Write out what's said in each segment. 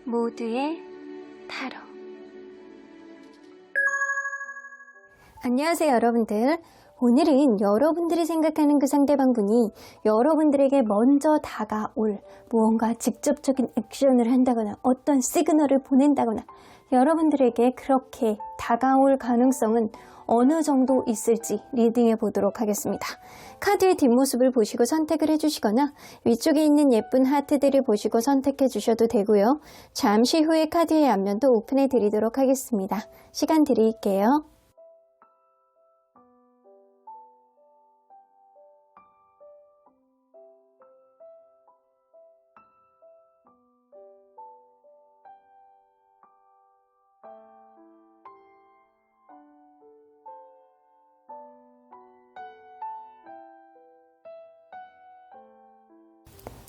모두의 타로. 안녕하세요, 여러분들. 오늘은 여러분들이 생각하는 그 상대방분이 여러분들에게 먼저 다가올 무언가 직접적인 액션을 한다거나 어떤 시그널을 보낸다거나 여러분들에게 그렇게 다가올 가능성은 어느 정도 있을지 리딩해 보도록 하겠습니다. 카드의 뒷모습을 보시고 선택을 해주시거나 위쪽에 있는 예쁜 하트들을 보시고 선택해 주셔도 되고요. 잠시 후에 카드의 앞면도 오픈해 드리도록 하겠습니다. 시간 드릴게요.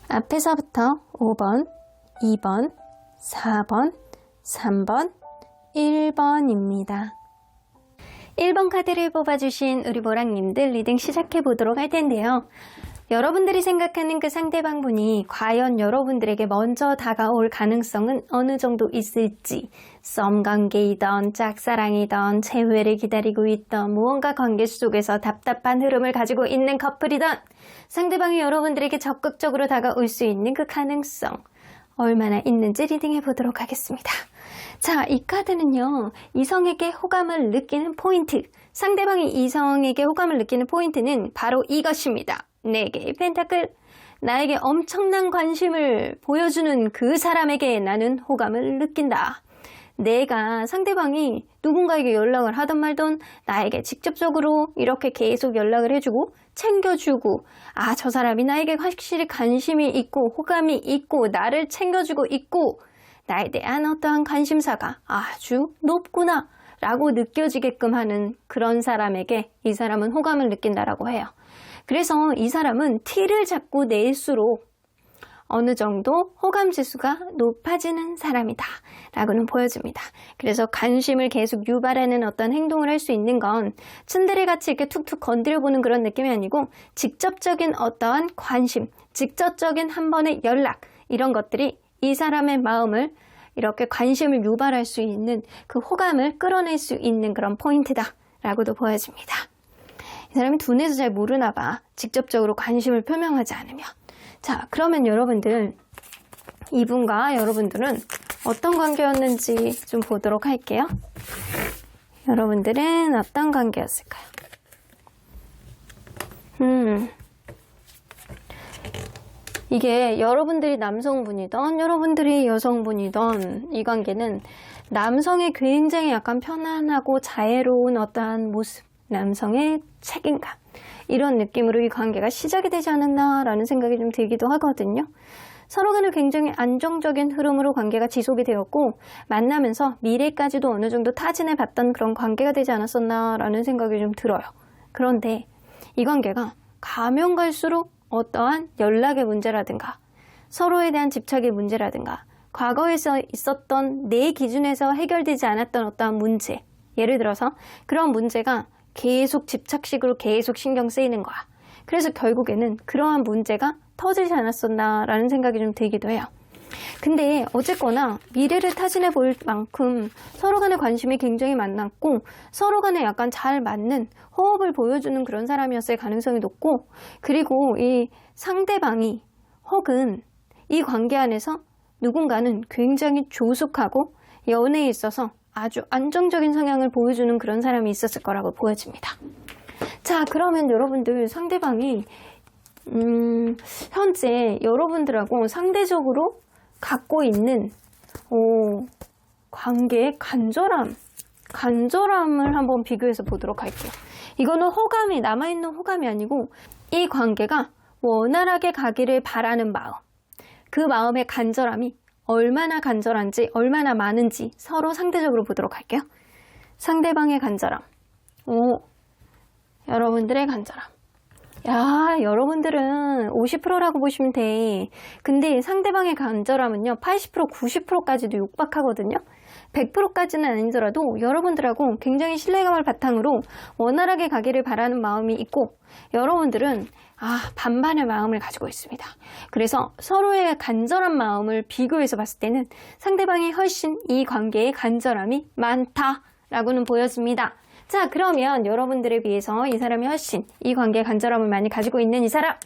앞에서부터 5번, 2번, 4번, 3번, 1번입니다. 1번 카드를 뽑아주신 우리 모랑님들 리딩 시작해 보도록 할 텐데요. 여러분들이 생각하는 그 상대방분이 과연 여러분들에게 먼저 다가올 가능성은 어느 정도 있을지, 썸관계이던 짝사랑이던 재회를 기다리고 있던 무언가 관계 속에서 답답한 흐름을 가지고 있는 커플이던 상대방이 여러분들에게 적극적으로 다가올 수 있는 그 가능성 얼마나 있는지 리딩해 보도록 하겠습니다. 자, 이 카드는요, 이성에게 호감을 느끼는 포인트, 상대방이 이성에게 호감을 느끼는 포인트는 바로 이것입니다. 4개의 펜타클, 나에게 엄청난 관심을 보여주는 그 사람에게 나는 호감을 느낀다. 내가 상대방이 누군가에게 연락을 하든 말든 나에게 직접적으로 이렇게 계속 연락을 해주고 챙겨주고, 아, 저 사람이 나에게 확실히 관심이 있고 호감이 있고 나를 챙겨주고 있고 나에 대한 어떠한 관심사가 아주 높구나 라고 느껴지게끔 하는 그런 사람에게 이 사람은 호감을 느낀다라고 해요. 그래서 이 사람은 티를 자꾸 낼수록 어느 정도 호감 지수가 높아지는 사람이다 라고는 보여집니다. 그래서 관심을 계속 유발하는 어떤 행동을 할 수 있는 건 츤데레같이 이렇게 툭툭 건드려보는 그런 느낌이 아니고 직접적인 어떠한 관심, 직접적인 한 번의 연락, 이런 것들이 이 사람의 마음을 이렇게 관심을 유발할 수 있는 그 호감을 끌어낼 수 있는 그런 포인트다 라고도 보여집니다. 이 사람이 둔해서 잘 모르나 봐. 직접적으로 관심을 표명하지 않으면. 자, 그러면 여러분들, 이분과 여러분들은 어떤 관계였는지 좀 보도록 할게요. 여러분들은 어떤 관계였을까요? 이게 여러분들이 남성분이던 여러분들이 여성분이던 이 관계는 남성의 굉장히 약간 편안하고 자애로운 어떠한 모습, 남성의 책임감, 이런 느낌으로 이 관계가 시작이 되지 않았나라는 생각이 좀 들기도 하거든요. 서로 간에 굉장히 안정적인 흐름으로 관계가 지속이 되었고 만나면서 미래까지도 어느 정도 타진해 봤던 그런 관계가 되지 않았었나라는 생각이 좀 들어요. 그런데 이 관계가 가면 갈수록 어떠한 연락의 문제라든가 서로에 대한 집착의 문제라든가 과거에서 있었던 내 기준에서 해결되지 않았던 어떠한 문제, 예를 들어서 그런 문제가 계속 집착식으로 계속 신경 쓰이는 거야. 그래서 결국에는 그러한 문제가 터지지 않았었나라는 생각이 좀 들기도 해요. 근데 어쨌거나 미래를 타진해 볼 만큼 서로 간의 관심이 굉장히 많았고 서로 간에 약간 잘 맞는 호흡을 보여주는 그런 사람이었을 가능성이 높고, 그리고 이 상대방이 혹은 이 관계 안에서 누군가는 굉장히 조숙하고 연애에 있어서 아주 안정적인 성향을 보여주는 그런 사람이 있었을 거라고 보여집니다. 자, 그러면 여러분들 상대방이 현재 여러분들하고 상대적으로 갖고 있는 관계의 간절함을 한번 비교해서 보도록 할게요. 이거는 호감이, 남아있는 호감이 아니고 이 관계가 원활하게 가기를 바라는 마음, 그 마음의 간절함이 얼마나 간절한지, 얼마나 많은지 서로 상대적으로 보도록 할게요. 상대방의 간절함, 여러분들의 간절함. 야, 여러분들은 50%라고 보시면 돼. 근데 상대방의 간절함은요, 80%, 90%까지도 육박하거든요. 100%까지는 아니더라도 여러분들하고 굉장히 신뢰감을 바탕으로 원활하게 가기를 바라는 마음이 있고, 여러분들은 반반의 마음을 가지고 있습니다. 그래서 서로의 간절한 마음을 비교해서 봤을 때는 상대방이 훨씬 이 관계에 간절함이 많다라고는 보여집니다. 자, 그러면 여러분들에 비해서 이 사람이 훨씬 이 관계에 간절함을 많이 가지고 있는 이 사람,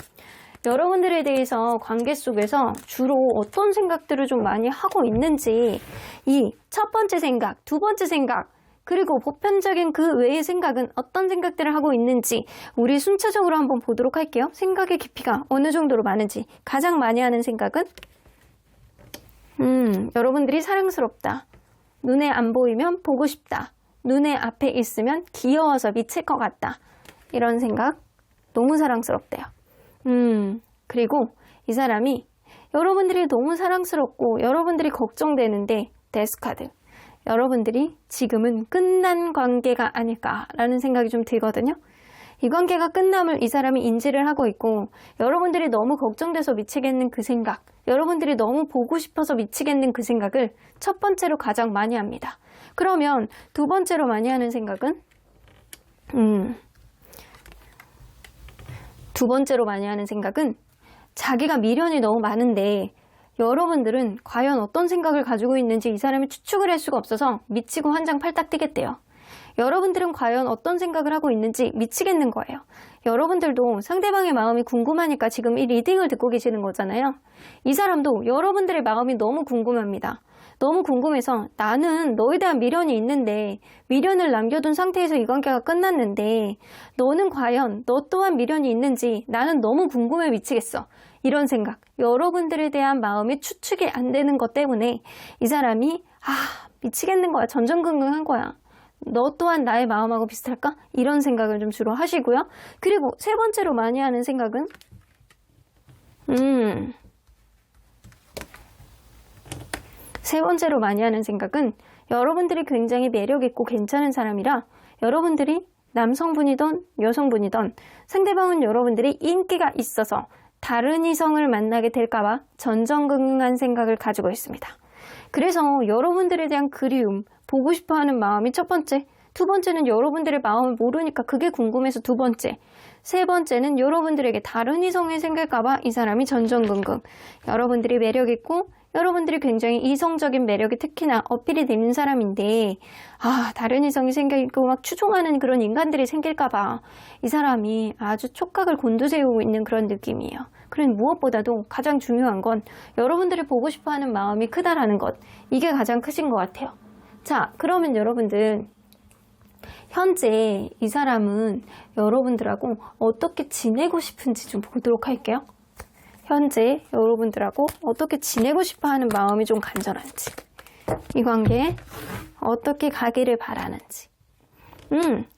여러분들에 대해서 관계 속에서 주로 어떤 생각들을 좀 많이 하고 있는지, 이 첫 번째 생각, 두 번째 생각, 그리고 보편적인 그 외의 생각은 어떤 생각들을 하고 있는지 우리 순차적으로 한번 보도록 할게요. 생각의 깊이가 어느 정도로 많은지. 가장 많이 하는 생각은 여러분들이 사랑스럽다. 눈에 안 보이면 보고 싶다. 눈에 앞에 있으면 귀여워서 미칠 것 같다. 이런 생각. 너무 사랑스럽대요. 그리고 이 사람이 여러분들이 너무 사랑스럽고 여러분들이 걱정되는데, 데스카드. 여러분들이 지금은 끝난 관계가 아닐까라는 생각이 좀 들거든요. 이 관계가 끝남을 이 사람이 인지를 하고 있고, 여러분들이 너무 걱정돼서 미치겠는 그 생각, 여러분들이 너무 보고 싶어서 미치겠는 그 생각을 첫 번째로 가장 많이 합니다. 그러면 두 번째로 많이 하는 생각은 두 번째로 많이 하는 생각은 자기가 미련이 너무 많은데 여러분들은 과연 어떤 생각을 가지고 있는지 이 사람이 추측을 할 수가 없어서 미치고 환장팔딱 뛰겠대요. 여러분들은 과연 어떤 생각을 하고 있는지 미치겠는 거예요. 여러분들도 상대방의 마음이 궁금하니까 지금 이 리딩을 듣고 계시는 거잖아요. 이 사람도 여러분들의 마음이 너무 궁금합니다. 너무 궁금해서 나는 너에 대한 미련이 있는데, 미련을 남겨둔 상태에서 이 관계가 끝났는데 너는 과연 너 또한 미련이 있는지 나는 너무 궁금해 미치겠어. 이런 생각, 여러분들에 대한 마음이 추측이 안 되는 것 때문에 이 사람이 미치겠는 거야. 전전긍긍한 거야. 너 또한 나의 마음하고 비슷할까? 이런 생각을 좀 주로 하시고요. 그리고 세 번째로 많이 하는 생각은 세 번째로 많이 하는 생각은 여러분들이 굉장히 매력있고 괜찮은 사람이라, 여러분들이 남성분이든 여성분이든 상대방은 여러분들이 인기가 있어서 다른 이성을 만나게 될까봐 전전긍긍한 생각을 가지고 있습니다. 그래서 여러분들에 대한 그리움, 보고 싶어하는 마음이 첫 번째, 두 번째는 여러분들의 마음을 모르니까 그게 궁금해서 두 번째, 세 번째는 여러분들에게 다른 이성이 생길까봐 이 사람이 전전긍긍. 여러분들이 매력있고 여러분들이 굉장히 이성적인 매력이 특히나 어필이 되는 사람인데, 다른 이성이 생기고 막 추종하는 그런 인간들이 생길까봐 이 사람이 아주 촉각을 곤두세우고 있는 그런 느낌이에요. 그럼 무엇보다도 가장 중요한 건 여러분들이 보고 싶어하는 마음이 크다라는 것, 이게 가장 크신 것 같아요. 자, 그러면 여러분들, 현재 이 사람은 여러분들하고 어떻게 지내고 싶은지 좀 보도록 할게요. 현재 여러분들하고 어떻게 지내고 싶어하는 마음이 좀 간절한지, 이 관계에 어떻게 가기를 바라는지.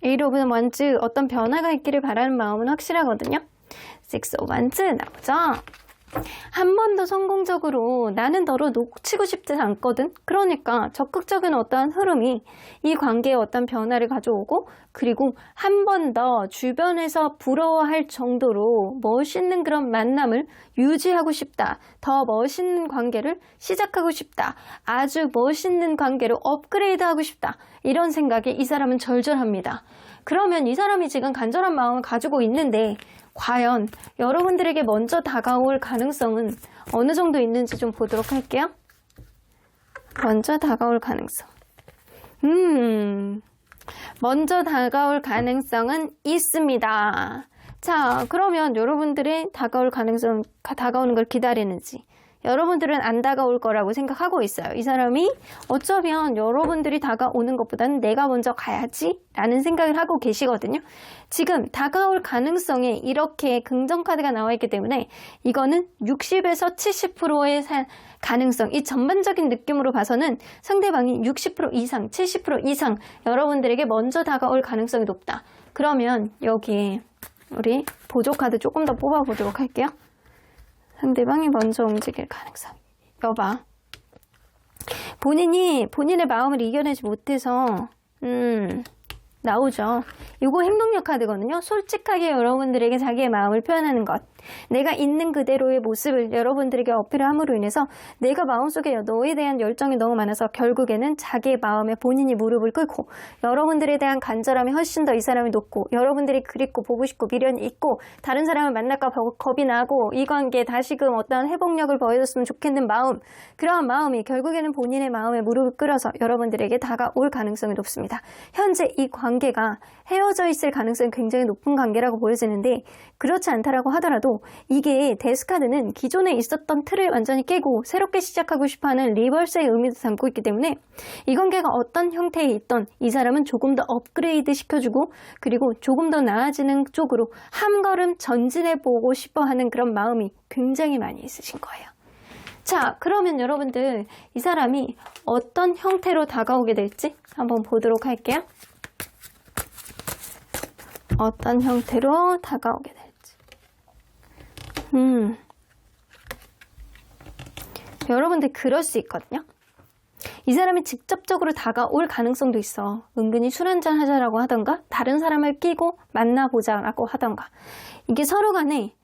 Eight of Wands, 어떤 변화가 있기를 바라는 마음은 확실하거든요. Six of Wands 나오죠. 한 번 더 성공적으로 나는 너를 놓치고 싶지 않거든. 그러니까 적극적인 어떠한 흐름이 이 관계에 어떤 변화를 가져오고, 그리고 한 번 더 주변에서 부러워할 정도로 멋있는 그런 만남을 유지하고 싶다. 더 멋있는 관계를 시작하고 싶다. 아주 멋있는 관계로 업그레이드하고 싶다. 이런 생각에 이 사람은 절절합니다. 그러면 이 사람이 지금 간절한 마음을 가지고 있는데 과연 여러분들에게 먼저 다가올 가능성은 어느 정도 있는지 좀 보도록 할게요. 먼저 다가올 가능성. 먼저 다가올 가능성은 있습니다. 자, 그러면 여러분들의 다가올 가능성, 다가오는 걸 기다리는지, 여러분들은 안 다가올 거라고 생각하고 있어요. 이 사람이 어쩌면 여러분들이 다가오는 것보다는 내가 먼저 가야지 라는 생각을 하고 계시거든요. 지금 다가올 가능성에 이렇게 긍정카드가 나와 있기 때문에 이거는 60에서 70%의 가능성, 이 전반적인 느낌으로 봐서는 상대방이 60% 이상, 70% 이상 여러분들에게 먼저 다가올 가능성이 높다. 그러면 여기에 우리 보조카드 조금 더 뽑아보도록 할게요. 상대방이 먼저 움직일 가능성. 여봐. 본인이 본인의 마음을 이겨내지 못해서 나오죠. 이거 행동력 카드거든요. 솔직하게 여러분들에게 자기의 마음을 표현하는 것. 내가 있는 그대로의 모습을 여러분들에게 어필함으로 인해서 내가 마음속에 너에 대한 열정이 너무 많아서 결국에는 자기의 마음에 본인이 무릎을 꿇고 여러분들에 대한 간절함이 훨씬 더 이 사람이 높고 여러분들이 그립고 보고 싶고 미련이 있고 다른 사람을 만날까 겁이 나고 이 관계에 다시금 어떠한 회복력을 보여줬으면 좋겠는 마음, 그러한 마음이 결국에는 본인의 마음에 무릎을 꿇어서 여러분들에게 다가올 가능성이 높습니다. 현재 이 관계가 헤어져 있을 가능성이 굉장히 높은 관계라고 보여지는데 그렇지 않다라고 하더라도 이게 데스카드는 기존에 있었던 틀을 완전히 깨고 새롭게 시작하고 싶어하는 리버스의 의미도 담고 있기 때문에 이 관계가 어떤 형태에 있던 이 사람은 조금 더 업그레이드 시켜주고 그리고 조금 더 나아지는 쪽으로 한 걸음 전진해 보고 싶어하는 그런 마음이 굉장히 많이 있으신 거예요. 자, 그러면 여러분들 이 사람이 어떤 형태로 다가오게 될지 한번 보도록 할게요. 어떤 형태로 다가오게 될지. 여러분들 그럴 수 있거든요. 이 사람이 직접적으로 다가올 가능성도 있어. 은근히 술 한잔 하자라고 하던가 다른 사람을 끼고 만나보자라고 하던가 이게 서로 간에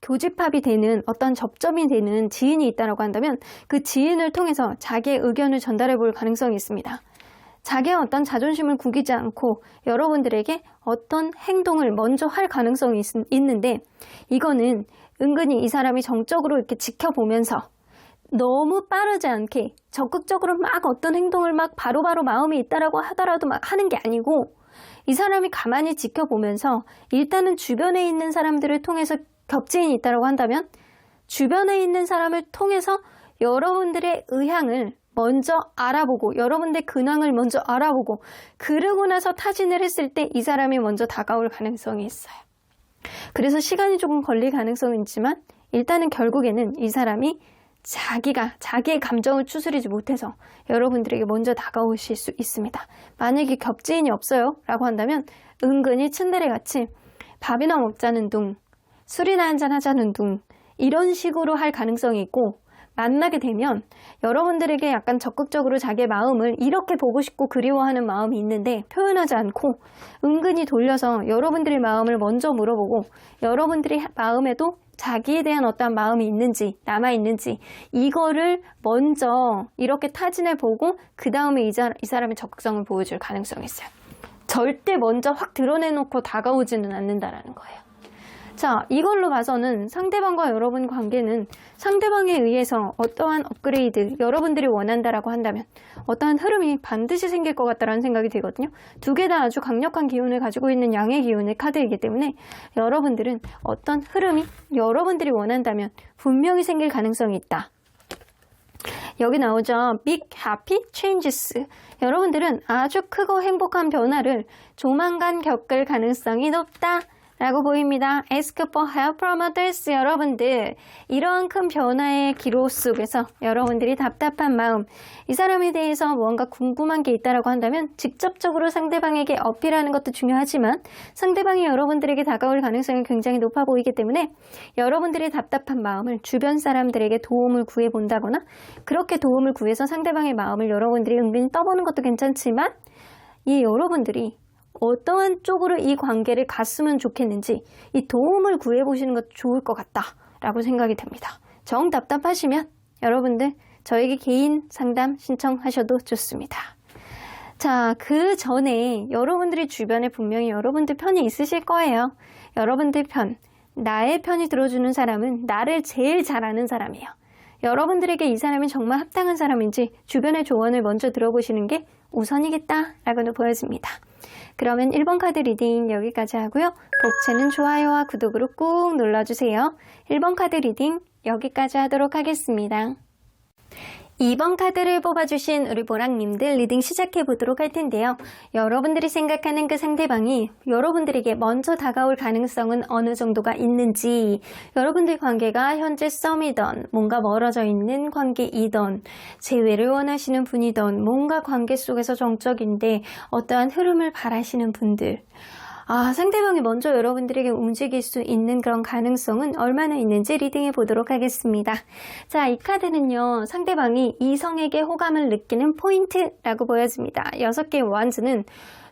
교집합이 되는 어떤 접점이 되는 지인이 있다고 한다면 그 지인을 통해서 자기의 의견을 전달해 볼 가능성이 있습니다. 자기의 어떤 자존심을 구기지 않고 여러분들에게 어떤 행동을 먼저 할 가능성이 있는데 이거는 은근히 이 사람이 정적으로 이렇게 지켜보면서 너무 빠르지 않게 적극적으로 막 어떤 행동을 막 바로바로 마음이 있다라고 하더라도 막 하는 게 아니고 이 사람이 가만히 지켜보면서 일단은 주변에 있는 사람들을 통해서 겹지인이 있다고 한다면 주변에 있는 사람을 통해서 여러분들의 의향을 먼저 알아보고 여러분들의 근황을 먼저 알아보고 그러고 나서 타진을 했을 때 이 사람이 먼저 다가올 가능성이 있어요. 그래서 시간이 조금 걸릴 가능성은 있지만 일단은 결국에는 이 사람이 자기의 감정을 추스리지 못해서 여러분들에게 먼저 다가오실 수 있습니다. 만약에 겹지인이 없어요 라고 한다면 은근히 츤데레같이 밥이나 먹자는 둥 술이나 한잔 하자는 둥 이런 식으로 할 가능성이 있고 만나게 되면 여러분들에게 약간 적극적으로 자기의 마음을 이렇게 보고 싶고 그리워하는 마음이 있는데 표현하지 않고 은근히 돌려서 여러분들의 마음을 먼저 물어보고 여러분들의 마음에도 자기에 대한 어떠한 마음이 있는지 남아있는지 이거를 먼저 이렇게 타진해 보고 그 다음에 이 사람의 적극성을 보여줄 가능성이 있어요. 절대 먼저 확 드러내놓고 다가오지는 않는다라는 거예요. 자, 이걸로 봐서는 상대방과 여러분 관계는 상대방에 의해서 어떠한 업그레이드, 여러분들이 원한다라고 한다면 어떠한 흐름이 반드시 생길 것 같다라는 생각이 들거든요. 두 개 다 아주 강력한 기운을 가지고 있는 양의 기운의 카드이기 때문에 여러분들은 어떤 흐름이 여러분들이 원한다면 분명히 생길 가능성이 있다. 여기 나오죠. Big Happy Changes. 여러분들은 아주 크고 행복한 변화를 조만간 겪을 가능성이 높다. 라고 보입니다. Ask for help from others. 여러분들 이러한 큰 변화의 기로 속에서 여러분들이 답답한 마음 이 사람에 대해서 뭔가 궁금한 게 있다라고 한다면 직접적으로 상대방에게 어필하는 것도 중요하지만 상대방이 여러분들에게 다가올 가능성이 굉장히 높아 보이기 때문에 여러분들의 답답한 마음을 주변 사람들에게 도움을 구해본다거나 그렇게 도움을 구해서 상대방의 마음을 여러분들이 은근히 떠보는 것도 괜찮지만 이 여러분들이 어떠한 쪽으로 이 관계를 갔으면 좋겠는지 이 도움을 구해보시는 것도 좋을 것 같다라고 생각이 됩니다. 정 답답하시면 여러분들 저에게 개인 상담 신청하셔도 좋습니다. 자, 그 전에 여러분들이 주변에 분명히 여러분들 편이 있으실 거예요. 여러분들 편, 나의 편이 들어주는 사람은 나를 제일 잘 아는 사람이에요. 여러분들에게 이 사람이 정말 합당한 사람인지 주변의 조언을 먼저 들어보시는 게 우선이겠다라고는 보여집니다. 그러면 1번 카드 리딩 여기까지 하고요. 복채는 좋아요와 구독으로 꾹 눌러주세요. 1번 카드 리딩 여기까지 하도록 하겠습니다. 2번 카드를 뽑아주신 우리 보랑님들 리딩 시작해보도록 할 텐데요. 여러분들이 생각하는 그 상대방이 여러분들에게 먼저 다가올 가능성은 어느 정도가 있는지 여러분들 관계가 현재 썸이던 뭔가 멀어져 있는 관계이던 재회를 원하시는 분이던 뭔가 관계 속에서 정적인데 어떠한 흐름을 바라시는 분들 상대방이 먼저 여러분들에게 움직일 수 있는 그런 가능성은 얼마나 있는지 리딩해 보도록 하겠습니다. 자, 이 카드는요. 상대방이 이성에게 호감을 느끼는 포인트라고 보여집니다. 6개의 원즈는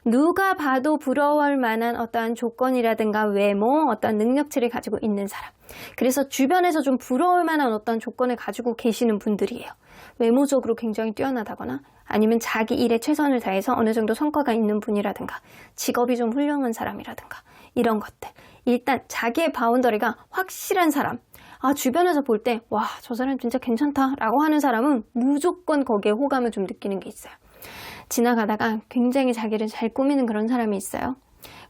누가 봐도 부러워할 만한 어떠한 조건이라든가 외모, 어떤 능력치를 가지고 있는 사람. 그래서 주변에서 좀 부러울 만한 어떤 조건을 가지고 계시는 분들이에요. 외모적으로 굉장히 뛰어나다거나 아니면 자기 일에 최선을 다해서 어느 정도 성과가 있는 분이라든가 직업이 좀 훌륭한 사람이라든가 이런 것들. 일단 자기의 바운더리가 확실한 사람. 주변에서 볼 때 와, 저 사람 진짜 괜찮다라고 하는 사람은 무조건 거기에 호감을 좀 느끼는 게 있어요. 지나가다가 굉장히 자기를 잘 꾸미는 그런 사람이 있어요.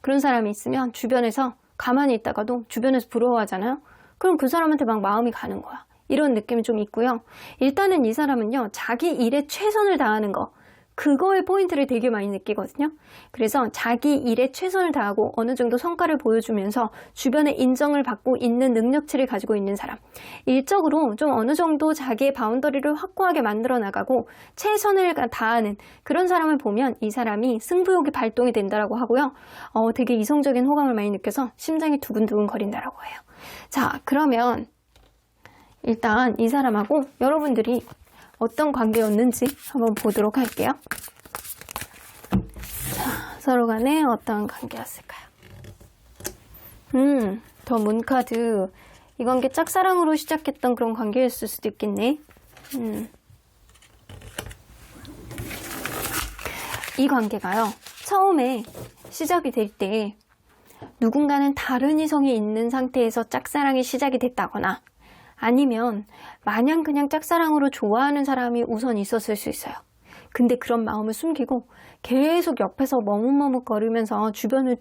그런 사람이 있으면 주변에서 가만히 있다가도 주변에서 부러워하잖아요. 그럼 그 사람한테 막 마음이 가는 거야. 이런 느낌이 좀 있고요. 일단은 이 사람은요, 자기 일에 최선을 다하는 거, 그거에 포인트를 되게 많이 느끼거든요. 그래서 자기 일에 최선을 다하고 어느 정도 성과를 보여주면서 주변의 인정을 받고 있는 능력치를 가지고 있는 사람. 일적으로 좀 어느 정도 자기의 바운더리를 확고하게 만들어 나가고 최선을 다하는 그런 사람을 보면 이 사람이 승부욕이 발동이 된다라고 하고요. 되게 이성적인 호감을 많이 느껴서 심장이 두근두근 거린다라고 해요. 자, 그러면 일단 이 사람하고 여러분들이 어떤 관계였는지 한번 보도록 할게요. 자, 서로 간에 어떤 관계였을까요? 더 문카드. 이 관계 짝사랑으로 시작했던 그런 관계였을 수도 있겠네. 이 관계가요, 처음에 시작이 될 때 누군가는 다른 이성이 있는 상태에서 짝사랑이 시작이 됐다거나 아니면 마냥 그냥 짝사랑으로 좋아하는 사람이 우선 있었을 수 있어요. 근데 그런 마음을 숨기고 계속 옆에서 머뭇머뭇거리면서 주변을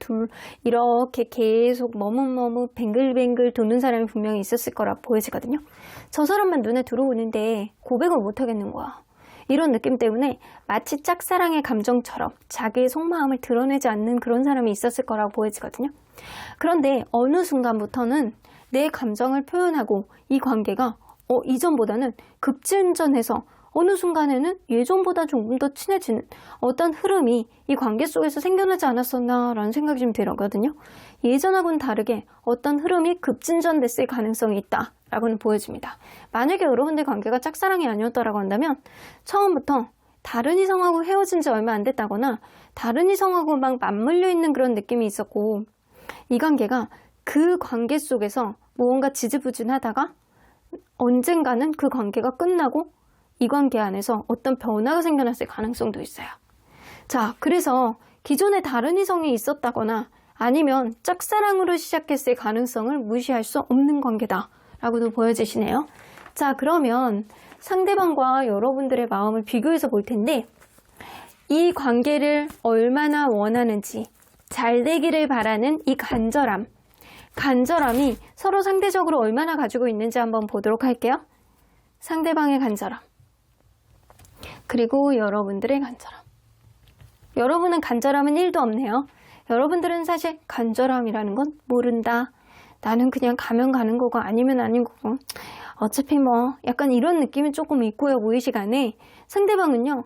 이렇게 계속 머뭇머뭇 뱅글뱅글 도는 사람이 분명히 있었을 거라 보여지거든요. 저 사람만 눈에 들어오는데 고백을 못하겠는 거야. 이런 느낌 때문에 마치 짝사랑의 감정처럼 자기의 속마음을 드러내지 않는 그런 사람이 있었을 거라고 보여지거든요. 그런데 어느 순간부터는 내 감정을 표현하고 이 관계가 이전보다는 급진전해서 어느 순간에는 예전보다 조금 더 친해지는 어떤 흐름이 이 관계 속에서 생겨나지 않았었나라는 생각이 좀 들거든요. 예전하고는 다르게 어떤 흐름이 급진전됐을 가능성이 있다라고는 보여집니다. 만약에 여러분들 관계가 짝사랑이 아니었다라고 한다면 처음부터 다른 이성하고 헤어진 지 얼마 안 됐다거나 다른 이성하고 막 맞물려 있는 그런 느낌이 있었고 이 관계가 그 관계 속에서 무언가 지지부진하다가 언젠가는 그 관계가 끝나고 이 관계 안에서 어떤 변화가 생겨났을 가능성도 있어요. 자, 그래서 기존에 다른 이성이 있었다거나 아니면 짝사랑으로 시작했을 가능성을 무시할 수 없는 관계다라고도 보여지시네요. 자, 그러면 상대방과 여러분들의 마음을 비교해서 볼 텐데 이 관계를 얼마나 원하는지 잘 되기를 바라는 이 간절함이 서로 상대적으로 얼마나 가지고 있는지 한번 보도록 할게요. 상대방의 간절함, 그리고 여러분들의 간절함. 여러분은 간절함은 1도 없네요. 여러분들은 사실 간절함이라는 건 모른다. 나는 그냥 가면 가는 거고 아니면 아닌 거고 어차피 뭐 약간 이런 느낌이 조금 있고요. 무의 시간에 상대방은요.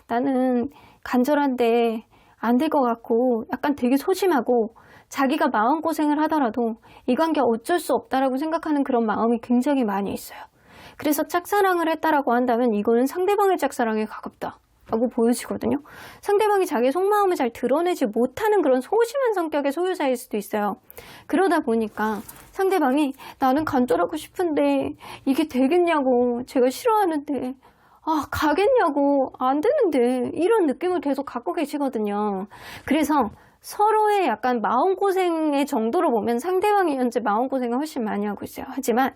나는 간절한데 안 될 것 같고 약간 되게 소심하고 자기가 마음고생을 하더라도 이 관계 어쩔 수 없다라고 생각하는 그런 마음이 굉장히 많이 있어요. 그래서 짝사랑을 했다라고 한다면 이거는 상대방의 짝사랑에 가깝다라고 보여지거든요. 상대방이 자기의 속마음을 잘 드러내지 못하는 그런 소심한 성격의 소유자일 수도 있어요. 그러다 보니까 상대방이 나는 간절하고 싶은데 이게 되겠냐고, 제가 싫어하는데 가겠냐고, 안 되는데, 이런 느낌을 계속 갖고 계시거든요. 그래서 서로의 약간 마음고생의 정도로 보면 상대방이 현재 마음고생을 훨씬 많이 하고 있어요. 하지만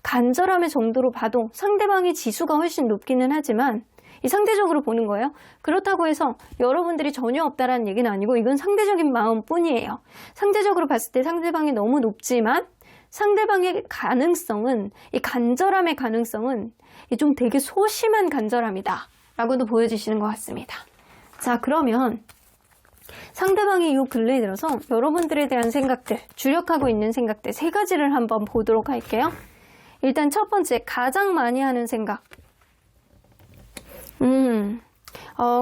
간절함의 정도로 봐도 상대방의 지수가 훨씬 높기는 하지만 이 상대적으로 보는 거예요. 그렇다고 해서 여러분들이 전혀 없다라는 얘기는 아니고 이건 상대적인 마음뿐이에요. 상대적으로 봤을 때 상대방이 너무 높지만 상대방의 가능성은, 이 간절함의 가능성은 좀 되게 소심한 간절함이다 라고도 보여주시는 것 같습니다. 자, 그러면 상대방이 이 근래에 들어서 여러분들에 대한 생각들, 주력하고 있는 생각들 3가지를 한번 보도록 할게요. 일단 첫 번째, 가장 많이 하는 생각.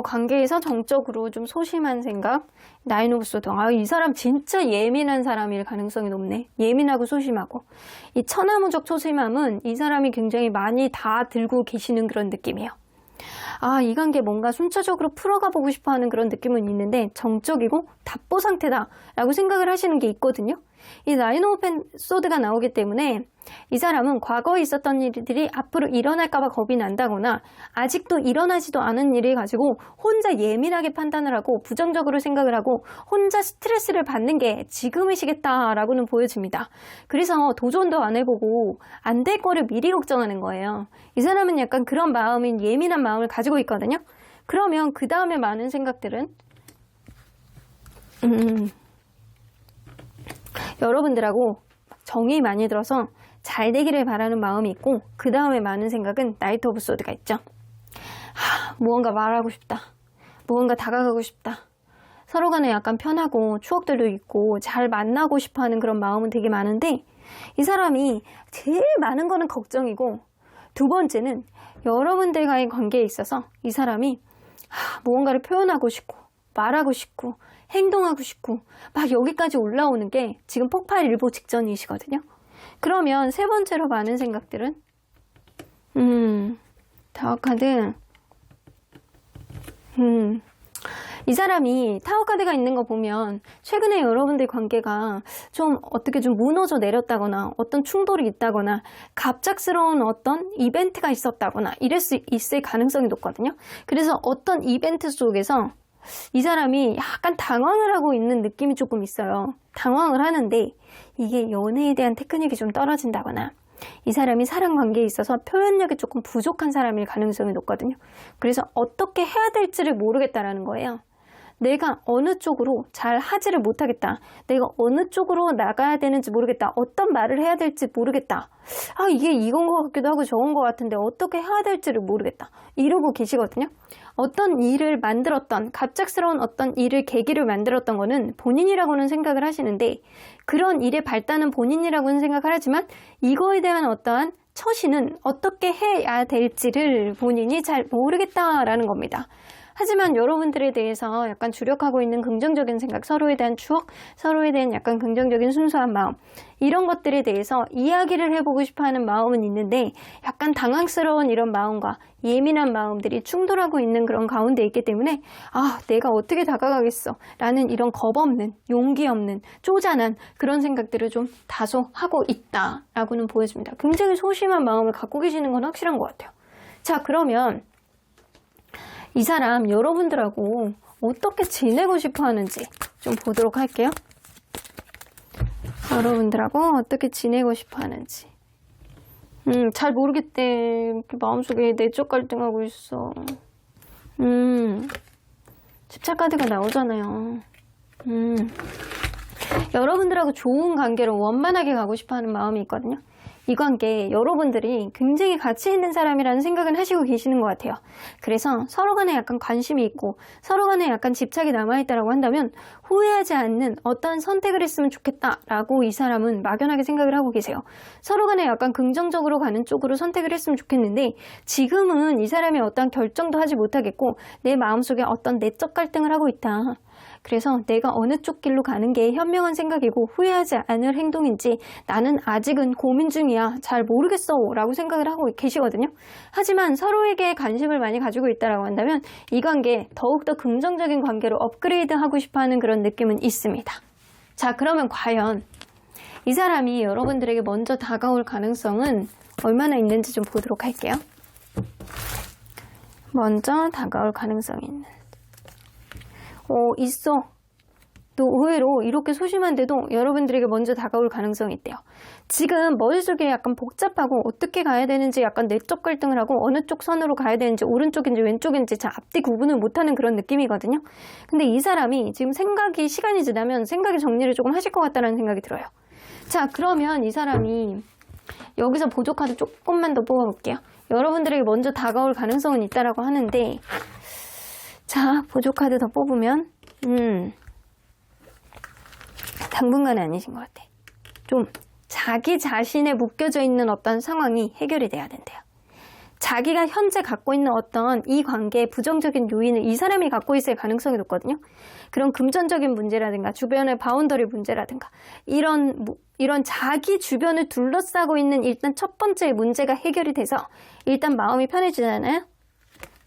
관계에서 정적으로 좀 소심한 생각. 나인 오브 소드. 이 사람 진짜 예민한 사람일 가능성이 높네. 예민하고 소심하고. 이 천하무적 소심함은 이 사람이 굉장히 많이 다 들고 계시는 그런 느낌이에요. 이 관계 뭔가 순차적으로 풀어가 보고 싶어 하는 그런 느낌은 있는데 정적이고 답보 상태다라고 생각을 하시는 게 있거든요. 이 나인 오브 펜소드가 나오기 때문에 이 사람은 과거에 있었던 일들이 앞으로 일어날까봐 겁이 난다거나 아직도 일어나지도 않은 일을 가지고 혼자 예민하게 판단을 하고 부정적으로 생각을 하고 혼자 스트레스를 받는 게 지금이시겠다라고는 보여집니다. 그래서 도전도 안 해보고 안 될 거를 미리 걱정하는 거예요. 이 사람은 약간 그런 마음인 예민한 마음을 가지고 있거든요. 그러면 그 다음에 많은 생각들은 여러분들하고 정이 많이 들어서 잘 되기를 바라는 마음이 있고 그 다음에 많은 생각은 나이트 오브 소드가 있죠. 무언가 말하고 싶다. 무언가 다가가고 싶다. 서로 간에 약간 편하고 추억들도 있고 잘 만나고 싶어하는 그런 마음은 되게 많은데 이 사람이 제일 많은 거는 걱정이고 두 번째는 여러분들과의 관계에 있어서 이 사람이 무언가를 표현하고 싶고 말하고 싶고 행동하고 싶고 막 여기까지 올라오는 게 지금 폭발 일보 직전이시거든요. 그러면 세 번째로 많은 생각들은 타워카드 이 사람이 타워카드가 있는 거 보면 최근에 여러분들 관계가 좀 어떻게 좀 무너져 내렸다거나 어떤 충돌이 있다거나 갑작스러운 어떤 이벤트가 있었다거나 이럴 수 있을 가능성이 높거든요. 그래서 어떤 이벤트 속에서 이 사람이 약간 당황을 하고 있는 느낌이 조금 있어요. 당황을 하는데 이게 연애에 대한 테크닉이 좀 떨어진다거나 이 사람이 사랑 관계에 있어서 표현력이 조금 부족한 사람일 가능성이 높거든요. 그래서 어떻게 해야 될지를 모르겠다라는 거예요. 내가 어느 쪽으로 잘 하지를 못하겠다. 내가 어느 쪽으로 나가야 되는지 모르겠다. 어떤 말을 해야 될지 모르겠다. 이게 이건 것 같기도 하고 저건 것 같은데 어떻게 해야 될지를 모르겠다. 이러고 계시거든요. 어떤 일을 만들었던 갑작스러운 어떤 일을 계기를 만들었던 거는 본인이라고는 생각을 하시는데 그런 일의 발단은 본인이라고는 생각을 하지만 이거에 대한 어떠한 처신은 어떻게 해야 될지를 본인이 잘 모르겠다라는 겁니다. 하지만 여러분들에 대해서 약간 주력하고 있는 긍정적인 생각, 서로에 대한 추억, 서로에 대한 약간 긍정적인 순수한 마음 이런 것들에 대해서 이야기를 해보고 싶어하는 마음은 있는데 약간 당황스러운 이런 마음과 예민한 마음들이 충돌하고 있는 그런 가운데 있기 때문에 내가 어떻게 다가가겠어 라는 이런 겁 없는, 용기 없는, 쪼잔한 그런 생각들을 좀 다소 하고 있다라고는 보여집니다. 굉장히 소심한 마음을 갖고 계시는 건 확실한 것 같아요. 자, 그러면 이 사람 여러분들하고 어떻게 지내고 싶어 하는지 좀 보도록 할게요. 여러분들하고 어떻게 지내고 싶어 하는지. 잘 모르겠대. 마음속에 내적 갈등하고 있어. 집착 카드가 나오잖아요. 여러분들하고 좋은 관계로 원만하게 가고 싶어 하는 마음이 있거든요. 이 관계 여러분들이 굉장히 가치 있는 사람이라는 생각은 하시고 계시는 것 같아요. 그래서 서로 간에 약간 관심이 있고 서로 간에 약간 집착이 남아있다고 한다면 후회하지 않는 어떤 선택을 했으면 좋겠다라고 이 사람은 막연하게 생각을 하고 계세요. 서로 간에 약간 긍정적으로 가는 쪽으로 선택을 했으면 좋겠는데 지금은 이 사람이 어떤 결정도 하지 못하겠고 내 마음속에 어떤 내적 갈등을 하고 있다. 그래서 내가 어느 쪽 길로 가는 게 현명한 생각이고 후회하지 않을 행동인지 나는 아직은 고민 중이야. 잘 모르겠어 라고 생각을 하고 계시거든요. 하지만 서로에게 관심을 많이 가지고 있다고 한다면 이 관계 더욱더 긍정적인 관계로 업그레이드하고 싶어하는 그런 느낌은 있습니다. 자, 그러면 과연 이 사람이 여러분들에게 먼저 다가올 가능성은 얼마나 있는지 좀 보도록 할게요. 먼저 다가올 가능성이 있는 있어. 또 의외로 이렇게 소심한데도 여러분들에게 먼저 다가올 가능성이 있대요. 지금 머릿속에 약간 복잡하고 어떻게 가야 되는지 약간 내적 갈등을 하고 어느 쪽 선으로 가야 되는지 오른쪽인지 왼쪽인지 잘 앞뒤 구분을 못하는 그런 느낌이거든요. 근데 이 사람이 지금 시간이 지나면 생각의 정리를 조금 하실 것 같다는 생각이 들어요. 자, 그러면 이 사람이 여기서 보조 카드 조금만 더 뽑아볼게요. 여러분들에게 먼저 다가올 가능성은 있다라고 하는데 자, 보조 카드 더 뽑으면 당분간은 아니신 것 같아. 좀 자기 자신에 묶여져 있는 어떤 상황이 해결이 돼야 된대요. 자기가 현재 갖고 있는 어떤 이 관계의 부정적인 요인을 이 사람이 갖고 있을 가능성이 높거든요. 그런 금전적인 문제라든가 주변의 바운더리 문제라든가 이런 자기 주변을 둘러싸고 있는 일단 첫 번째 문제가 해결이 돼서 일단 마음이 편해지잖아요.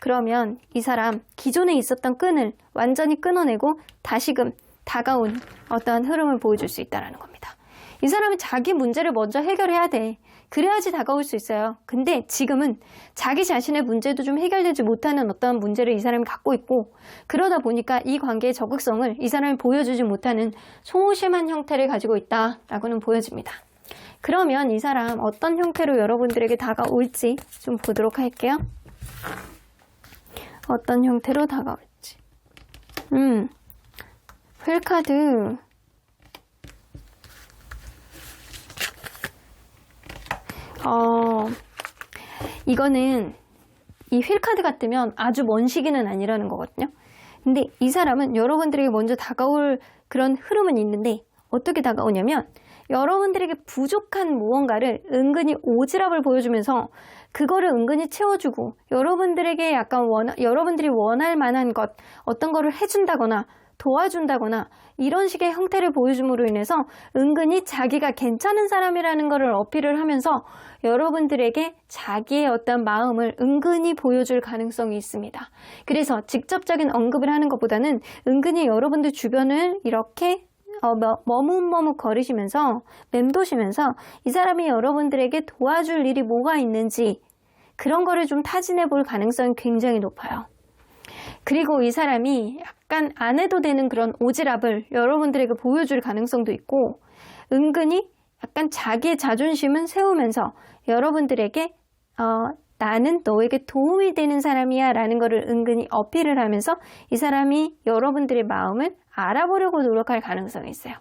그러면 이 사람 기존에 있었던 끈을 완전히 끊어내고 다시금 다가온 어떠한 흐름을 보여줄 수 있다는 겁니다. 이 사람은 자기 문제를 먼저 해결해야 돼. 그래야지 다가올 수 있어요. 근데 지금은 자기 자신의 문제도 좀 해결되지 못하는 어떤 문제를 이 사람이 갖고 있고, 그러다 보니까 이 관계의 적극성을 이 사람이 보여주지 못하는 소심한 형태를 가지고 있다라고는 보여집니다. 그러면 이 사람 어떤 형태로 여러분들에게 다가올지 좀 보도록 할게요. 어떤 형태로 다가올지. 휠카드. 이거는 이 휠카드 같으면 아주 먼 시기는 아니라는 거거든요. 근데 이 사람은 여러분들에게 먼저 다가올 그런 흐름은 있는데, 어떻게 다가오냐면 여러분들에게 부족한 무언가를 은근히 오지랖을 보여주면서 그거를 은근히 채워주고, 여러분들에게 약간 여러분들이 원할 만한 것, 어떤 거를 해준다거나 도와준다거나 이런 식의 형태를 보여줌으로 인해서 은근히 자기가 괜찮은 사람이라는 것을 어필을 하면서 여러분들에게 자기의 어떤 마음을 은근히 보여줄 가능성이 있습니다. 그래서 직접적인 언급을 하는 것보다는 은근히 여러분들 주변을 이렇게 머뭇머뭇 거리시면서 맴도시면서 이 사람이 여러분들에게 도와줄 일이 뭐가 있는지 그런 거를 좀 타진해 볼 가능성이 굉장히 높아요. 그리고 이 사람이 약간 안 해도 되는 그런 오지랖을 여러분들에게 보여줄 가능성도 있고, 은근히 약간 자기의 자존심은 세우면서 여러분들에게 나는 너에게 도움이 되는 사람이야 라는 거를 은근히 어필을 하면서 이 사람이 여러분들의 마음을 알아보려고 노력할 가능성이 있어요.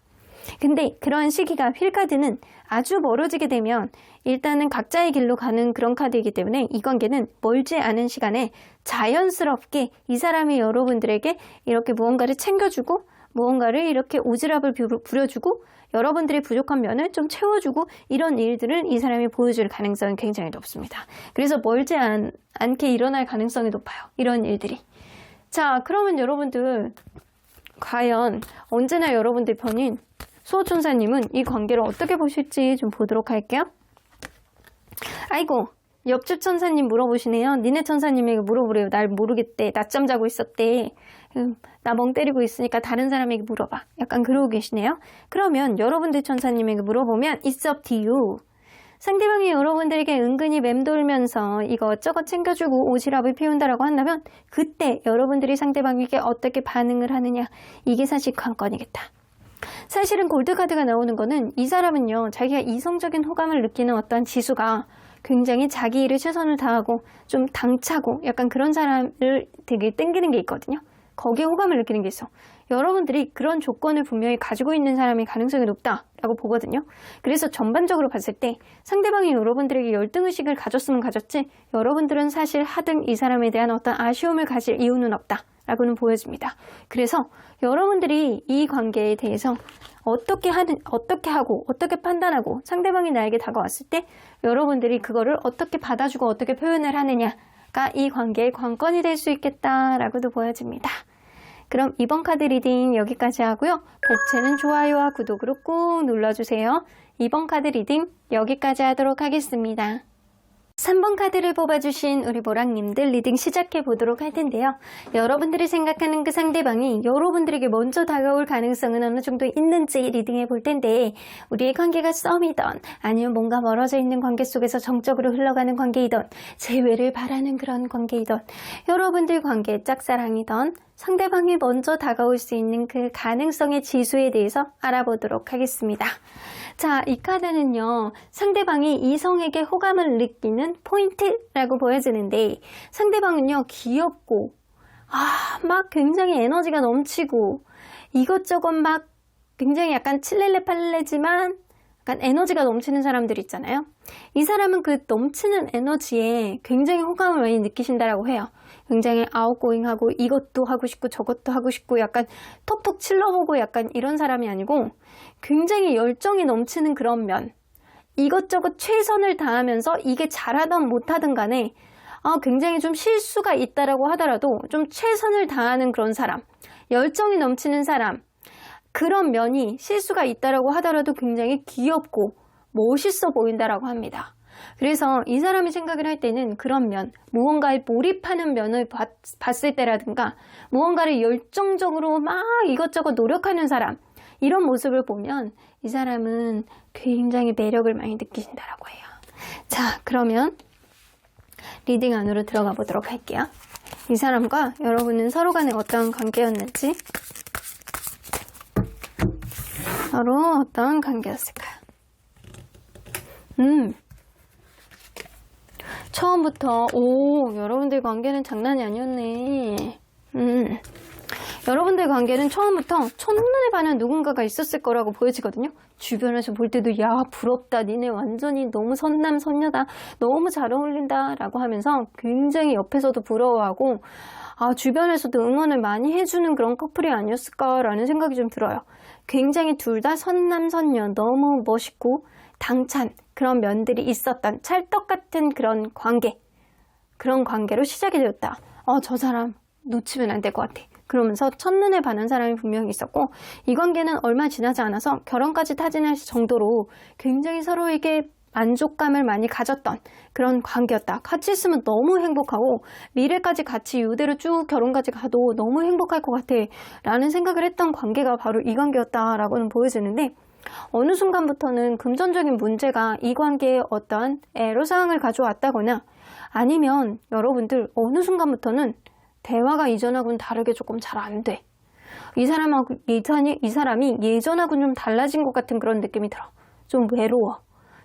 근데 그런 시기가 휠카드는 아주 멀어지게 되면 일단은 각자의 길로 가는 그런 카드이기 때문에 이 관계는 멀지 않은 시간에 자연스럽게 이 사람이 여러분들에게 이렇게 무언가를 챙겨주고 무언가를 이렇게 오지랖을 부려주고 여러분들의 부족한 면을 좀 채워주고 이런 일들을 이 사람이 보여줄 가능성이 굉장히 높습니다. 그래서 멀지 않게 일어날 가능성이 높아요. 이런 일들이. 자, 그러면 여러분들 과연 언제나 여러분들 편인 수호천사님은 이 관계를 어떻게 보실지 좀 보도록 할게요. 아이고, 옆집 천사님 물어보시네요. 니네 천사님에게 물어보래요. 날 모르겠대. 낮잠 자고 있었대. 나 멍 때리고 있으니까 다른 사람에게 물어봐. 약간 그러고 계시네요. 그러면 여러분들 천사님에게 물어보면 It's up to you. 상대방이 여러분들에게 은근히 맴돌면서 이것저것 챙겨주고 오지랖을 피운다라고 한다면 그때 여러분들이 상대방에게 어떻게 반응을 하느냐, 이게 사실 관건이겠다. 사실은 골드카드가 나오는 거는 이 사람은요, 자기가 이성적인 호감을 느끼는 어떤 지수가 굉장히 자기 일에 최선을 다하고 좀 당차고 약간 그런 사람을 되게 땡기는 게 있거든요. 거기에 호감을 느끼는 게 있어. 여러분들이 그런 조건을 분명히 가지고 있는 사람이 가능성이 높다라고 보거든요. 그래서 전반적으로 봤을 때 상대방이 여러분들에게 열등의식을 가졌으면 가졌지, 여러분들은 사실 하등 이 사람에 대한 어떤 아쉬움을 가질 이유는 없다라고는 보여집니다. 그래서 여러분들이 이 관계에 대해서 어떻게 하고 어떻게 판단하고 상대방이 나에게 다가왔을 때 여러분들이 그거를 어떻게 받아주고 어떻게 표현을 하느냐가 이 관계의 관건이 될 수 있겠다라고도 보여집니다. 그럼 이번 카드 리딩 여기까지 하고요. 복채는 좋아요와 구독으로 꾹 눌러주세요. 이번 카드 리딩 여기까지 하도록 하겠습니다. 3번 카드를 뽑아주신 우리 보랑님들 리딩 시작해 보도록 할 텐데요. 여러분들이 생각하는 그 상대방이 여러분들에게 먼저 다가올 가능성은 어느 정도 있는지 리딩해 볼 텐데, 우리의 관계가 썸이던 아니면 뭔가 멀어져 있는 관계 속에서 정적으로 흘러가는 관계이던 재회를 바라는 그런 관계이던 여러분들 관계의 짝사랑이던 상대방이 먼저 다가올 수 있는 그 가능성의 지수에 대해서 알아보도록 하겠습니다. 자, 이 카드는요, 상대방이 이성에게 호감을 느끼는 포인트라고 보여지는데, 상대방은요, 귀엽고, 막 굉장히 에너지가 넘치고, 이것저것 막 굉장히 약간 칠렐레 팔렐레지만, 약간 에너지가 넘치는 사람들 있잖아요. 이 사람은 그 넘치는 에너지에 굉장히 호감을 많이 느끼신다라고 해요. 굉장히 아웃고잉하고 이것도 하고 싶고 저것도 하고 싶고 약간 톡톡 찔러보고 약간 이런 사람이 아니고 굉장히 열정이 넘치는 그런 면, 이것저것 최선을 다하면서 이게 잘하든 못하든 간에 굉장히 좀 실수가 있다라고 하더라도 좀 최선을 다하는 그런 사람, 열정이 넘치는 사람, 그런 면이 실수가 있다라고 하더라도 굉장히 귀엽고 멋있어 보인다라고 합니다. 그래서 이 사람이 생각을 할 때는 그런 면, 무언가에 몰입하는 면을 봤을 때라든가 무언가를 열정적으로 막 이것저것 노력하는 사람, 이런 모습을 보면 이 사람은 굉장히 매력을 많이 느끼신다라고 해요. 자, 그러면 리딩 안으로 들어가 보도록 할게요. 이 사람과 여러분은 서로 간에 어떤 관계였는지, 서로 어떤 관계였을까요? 처음부터 여러분들 관계는 장난이 아니었네. 여러분들 관계는 처음부터 첫눈에 반한 누군가가 있었을 거라고 보여지거든요. 주변에서 볼 때도 야, 부럽다, 니네 완전히 너무 선남선녀다, 너무 잘 어울린다 라고 하면서 굉장히 옆에서도 부러워하고, 주변에서도 응원을 많이 해주는 그런 커플이 아니었을까라는 생각이 좀 들어요. 굉장히 둘 다 선남선녀, 너무 멋있고 당찬 그런 면들이 있었던 찰떡 같은 그런 관계로 시작이 되었다. 저 사람 놓치면 안 될 것 같아. 그러면서 첫눈에 반한 사람이 분명히 있었고, 이 관계는 얼마 지나지 않아서 결혼까지 타진할 정도로 굉장히 서로에게 만족감을 많이 가졌던 그런 관계였다. 같이 있으면 너무 행복하고 미래까지 같이 이대로 쭉 결혼까지 가도 너무 행복할 것 같아 라는 생각을 했던 관계가 바로 이 관계였다라고는 보여지는데, 어느 순간부터는 금전적인 문제가 이 관계에 어떤 애로사항을 가져왔다거나, 아니면 여러분들 어느 순간부터는 대화가 이전하고는 다르게 조금 잘 안 돼. 이 사람이 예전하고는 좀 달라진 것 같은 그런 느낌이 들어. 좀 외로워.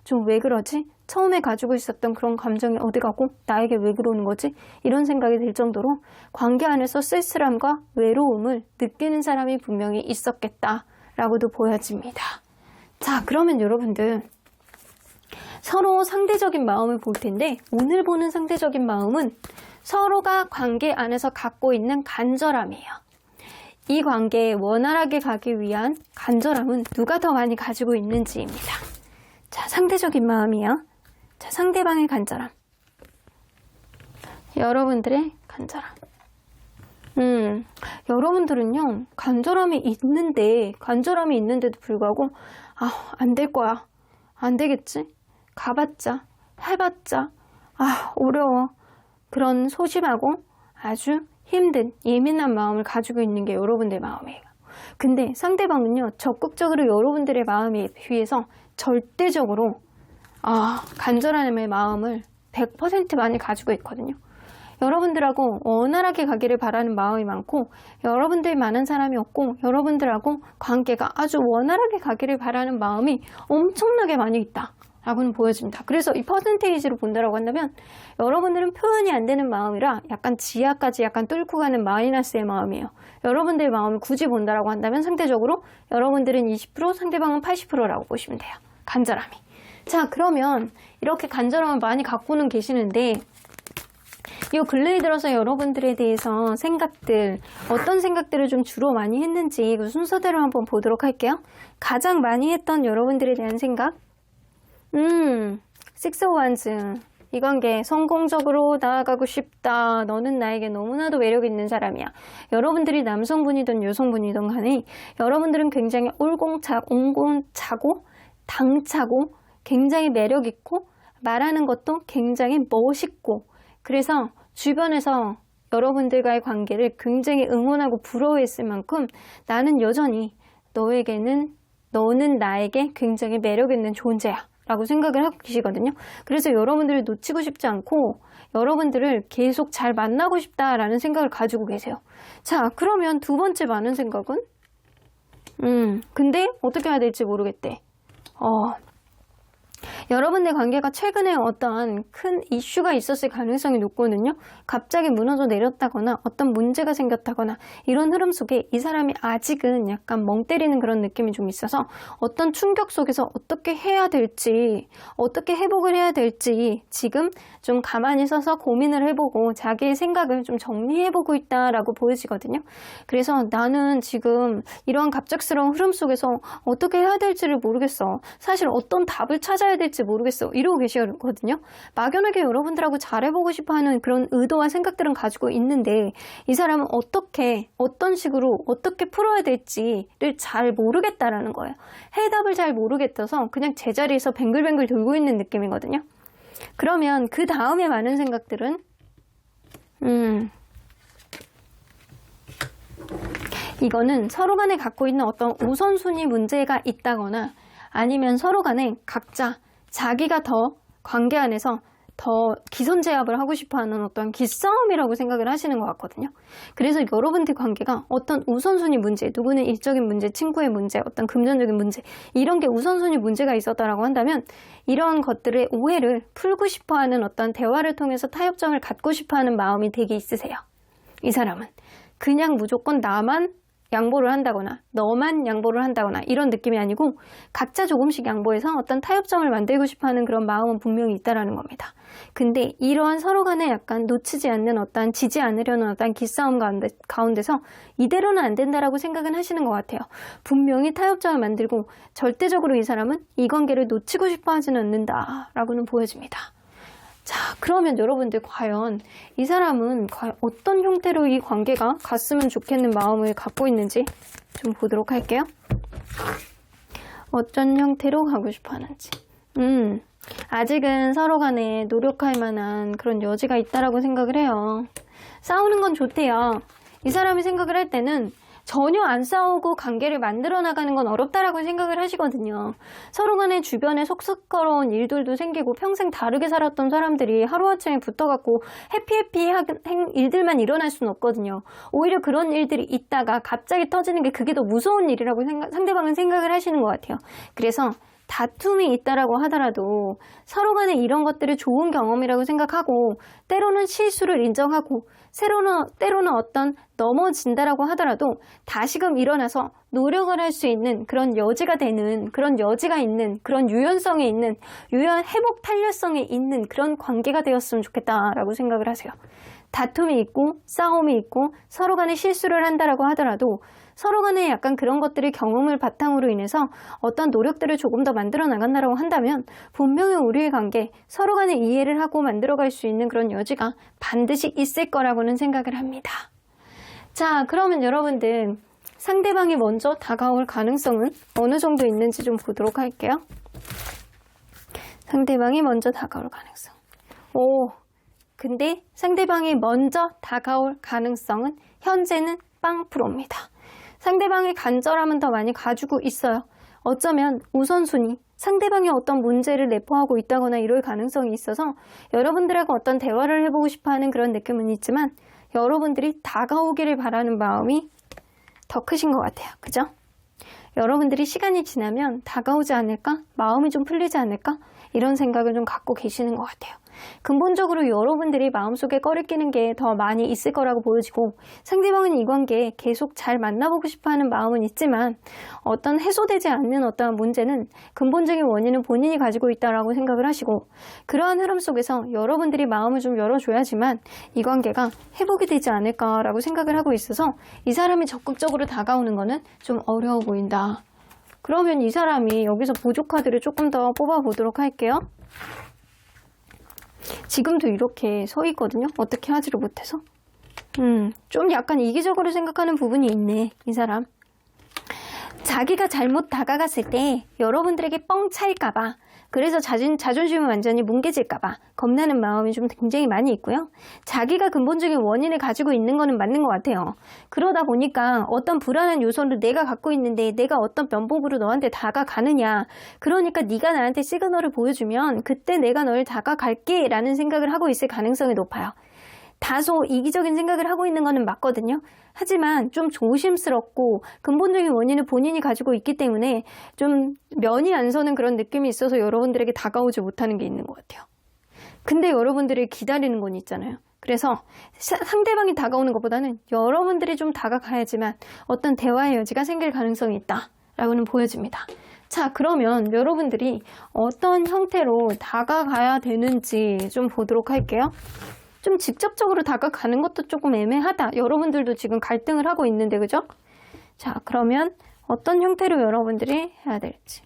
좀 왜 그러지? 처음에 가지고 있었던 그런 감정이 어디 가고 나에게 왜 그러는 거지? 이런 생각이 들 정도로 관계 안에서 쓸쓸함과 외로움을 느끼는 사람이 분명히 있었겠다라고도 보여집니다. 자, 그러면 여러분들 서로 상대적인 마음을 볼 텐데, 오늘 보는 상대적인 마음은 서로가 관계 안에서 갖고 있는 간절함이에요. 이 관계에 원활하게 가기 위한 간절함은 누가 더 많이 가지고 있는지입니다. 자, 상대적인 마음이요. 자, 상대방의 간절함. 여러분들의 간절함. 여러분들은요, 간절함이 있는데도 불구하고, 안 될 거야. 안 되겠지? 가봤자, 해봤자, 어려워. 그런 소심하고 아주 힘든 예민한 마음을 가지고 있는 게 여러분들의 마음이에요. 근데 상대방은요, 적극적으로 여러분들의 마음에 비해서 절대적으로 간절함의 마음을 100% 많이 가지고 있거든요. 여러분들하고 원활하게 가기를 바라는 마음이 많고, 여러분들 많은 사람이 없고, 여러분들하고 관계가 아주 원활하게 가기를 바라는 마음이 엄청나게 많이 있다 라고는 보여집니다. 그래서 이 퍼센테이지로 본다라고 한다면, 여러분들은 표현이 안 되는 마음이라 약간 지하까지 약간 뚫고 가는 마이너스의 마음이에요. 여러분들의 마음을 굳이 본다라고 한다면 상대적으로 여러분들은 20%, 상대방은 80%라고 보시면 돼요. 간절함이. 자, 그러면 이렇게 간절함을 많이 갖고는 계시는데, 이 근래에 들어서 여러분들에 대해서 어떤 생각들을 좀 주로 많이 했는지 그 순서대로 한번 보도록 할게요. 가장 많이 했던 여러분들에 대한 생각. Six of Wands. 이 관계 성공적으로 나아가고 싶다. 너는 나에게 너무나도 매력 있는 사람이야. 여러분들이 남성분이든 여성분이든 간에 여러분들은 굉장히 온곤차고 당차고 굉장히 매력 있고 말하는 것도 굉장히 멋있고, 그래서 주변에서 여러분들과의 관계를 굉장히 응원하고 부러워했을 만큼 나는 여전히 너는 나에게 굉장히 매력 있는 존재야 라고 생각을 하고 계시거든요. 그래서 여러분들을 놓치고 싶지 않고 여러분들을 계속 잘 만나고 싶다라는 생각을 가지고 계세요. 자, 그러면 두 번째 많은 생각은 근데 어떻게 해야 될지 모르겠대. 여러분의 관계가 최근에 어떤 큰 이슈가 있었을 가능성이 높거든요. 갑자기 무너져 내렸다거나 어떤 문제가 생겼다거나 이런 흐름 속에 이 사람이 아직은 약간 멍 때리는 그런 느낌이 좀 있어서 어떤 충격 속에서 어떻게 해야 될지, 어떻게 회복을 해야 될지 지금 좀 가만히 서서 고민을 해보고 자기의 생각을 좀 정리해보고 있다라고 보여지거든요. 그래서 나는 지금 이러한 갑작스러운 흐름 속에서 어떻게 해야 될지를 모르겠어. 사실 어떤 답을 찾아야 될지 모르겠어. 이러고 계시거든요. 막연하게 여러분들하고 잘해보고 싶어하는 그런 의도와 생각들은 가지고 있는데 이 사람은 어떤 식으로 어떻게 풀어야 될지를 잘 모르겠다라는 거예요. 해답을 잘 모르겠어서 그냥 제자리에서 뱅글뱅글 돌고 있는 느낌이거든요. 그러면 그 다음에 많은 생각들은 이거는 서로 간에 갖고 있는 어떤 우선순위 문제가 있다거나 아니면 서로 간에 각자 자기가 더 관계 안에서 더 기선제압을 하고 싶어하는 어떤 기싸움이라고 생각을 하시는 것 같거든요. 그래서 여러분들 관계가 어떤 우선순위 문제, 누구는 일적인 문제, 친구의 문제, 어떤 금전적인 문제 이런 게 우선순위 문제가 있었다라고 한다면 이러한 것들의 오해를 풀고 싶어하는 어떤 대화를 통해서 타협점을 갖고 싶어하는 마음이 되게 있으세요. 이 사람은 그냥 무조건 나만 양보를 한다거나 너만 양보를 한다거나 이런 느낌이 아니고 각자 조금씩 양보해서 어떤 타협점을 만들고 싶어하는 그런 마음은 분명히 있다라는 겁니다. 근데 이러한 서로 간에 약간 놓치지 않는 어떤 지지 않으려는 어떤 기싸움 가운데서 이대로는 안 된다라고 생각은 하시는 것 같아요. 분명히 타협점을 만들고 절대적으로 이 사람은 이 관계를 놓치고 싶어 하지는 않는다라고는 보여집니다. 자, 그러면 여러분들 과연 이 사람은 과연 어떤 형태로 이 관계가 갔으면 좋겠는 마음을 갖고 있는지 좀 보도록 할게요. 어떤 형태로 가고 싶어 하는지. 아직은 서로 간에 노력할 만한 그런 여지가 있다라고 생각을 해요. 싸우는 건 좋대요. 이 사람이 생각을 할 때는 전혀 안 싸우고 관계를 만들어 나가는 건 어렵다라고 생각을 하시거든요. 서로 간에 주변에 속속거러운 일들도 생기고 평생 다르게 살았던 사람들이 하루아침에 붙어갖고 해피해피한 일들만 일어날 수는 없거든요. 오히려 그런 일들이 있다가 갑자기 터지는 게 그게 더 무서운 일이라고 상대방은 생각을 하시는 것 같아요. 그래서 다툼이 있다라고 하더라도 서로 간에 이런 것들을 좋은 경험이라고 생각하고 때로는 실수를 인정하고 때로는 어떤 넘어진다라고 하더라도 다시금 일어나서 노력을 할 수 있는 그런 여지가 되는 그런 여지가 있는 그런 유연성에 있는 회복 탄력성에 있는 그런 관계가 되었으면 좋겠다라고 생각을 하세요. 다툼이 있고 싸움이 있고 서로 간에 실수를 한다라고 하더라도 서로 간에 약간 그런 것들의 경험을 바탕으로 인해서 어떤 노력들을 조금 더 만들어 나간다라고 한다면 분명히 우리의 관계 서로 간에 이해를 하고 만들어갈 수 있는 그런 여지가 반드시 있을 거라고는 생각을 합니다. 자, 그러면 여러분들 상대방이 먼저 다가올 가능성은 어느 정도 있는지 좀 보도록 할게요. 상대방이 먼저 다가올 가능성. 근데 상대방이 먼저 다가올 가능성은 현재는 0%입니다. 상대방의 간절함은 더 많이 가지고 있어요. 어쩌면 우선순위, 상대방이 어떤 문제를 내포하고 있다거나 이럴 가능성이 있어서 여러분들하고 어떤 대화를 해보고 싶어하는 그런 느낌은 있지만 여러분들이 다가오기를 바라는 마음이 더 크신 것 같아요. 그죠? 여러분들이 시간이 지나면 다가오지 않을까? 마음이 좀 풀리지 않을까? 이런 생각을 좀 갖고 계시는 것 같아요. 근본적으로 여러분들이 마음속에 꺼리끼는 게 더 많이 있을 거라고 보여지고 상대방은 이 관계에 계속 잘 만나보고 싶어하는 마음은 있지만 어떤 해소되지 않는 어떤 문제는 근본적인 원인은 본인이 가지고 있다라고 생각을 하시고 그러한 흐름 속에서 여러분들이 마음을 좀 열어줘야지만 이 관계가 회복이 되지 않을까라고 생각을 하고 있어서 이 사람이 적극적으로 다가오는 거는 좀 어려워 보인다. 그러면 이 사람이 여기서 보조 카드를 조금 더 뽑아보도록 할게요. 지금도 이렇게 서 있거든요. 어떻게 하지를 못해서. 좀 약간 이기적으로 생각하는 부분이 있네, 이 사람. 자기가 잘못 다가갔을 때 여러분들에게 뻥 차일까봐, 그래서 자존심이 완전히 뭉개질까봐 겁나는 마음이 좀 굉장히 많이 있고요. 자기가 근본적인 원인을 가지고 있는 거는 맞는 것 같아요. 그러다 보니까 어떤 불안한 요소를 내가 갖고 있는데 내가 어떤 면목으로 너한테 다가가느냐. 그러니까 네가 나한테 시그널을 보여주면 그때 내가 널 다가갈게 라는 생각을 하고 있을 가능성이 높아요. 다소 이기적인 생각을 하고 있는 거는 맞거든요. 하지만 좀 조심스럽고 근본적인 원인을 본인이 가지고 있기 때문에 좀 면이 안 서는 그런 느낌이 있어서 여러분들에게 다가오지 못하는 게 있는 것 같아요. 근데 여러분들이 기다리는 건 있잖아요. 그래서 상대방이 다가오는 것보다는 여러분들이 좀 다가가야지만 어떤 대화의 여지가 생길 가능성이 있다라고는 보여집니다. 자, 그러면 여러분들이 어떤 형태로 다가가야 되는지 좀 보도록 할게요. 좀 직접적으로 다가가는 것도 조금 애매하다. 여러분들도 지금 갈등을 하고 있는데, 그죠? 자, 그러면 어떤 형태로 여러분들이 해야 될지.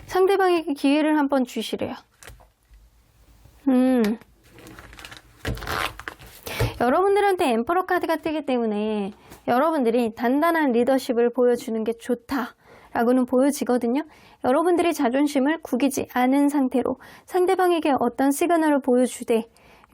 상대방에게 기회를 한번 주시래요. 여러분들한테 엠퍼러 카드가 뜨기 때문에 여러분들이 단단한 리더십을 보여주는 게 좋다 라고는 보여지거든요. 여러분들이 자존심을 구기지 않은 상태로 상대방에게 어떤 시그널을 보여주되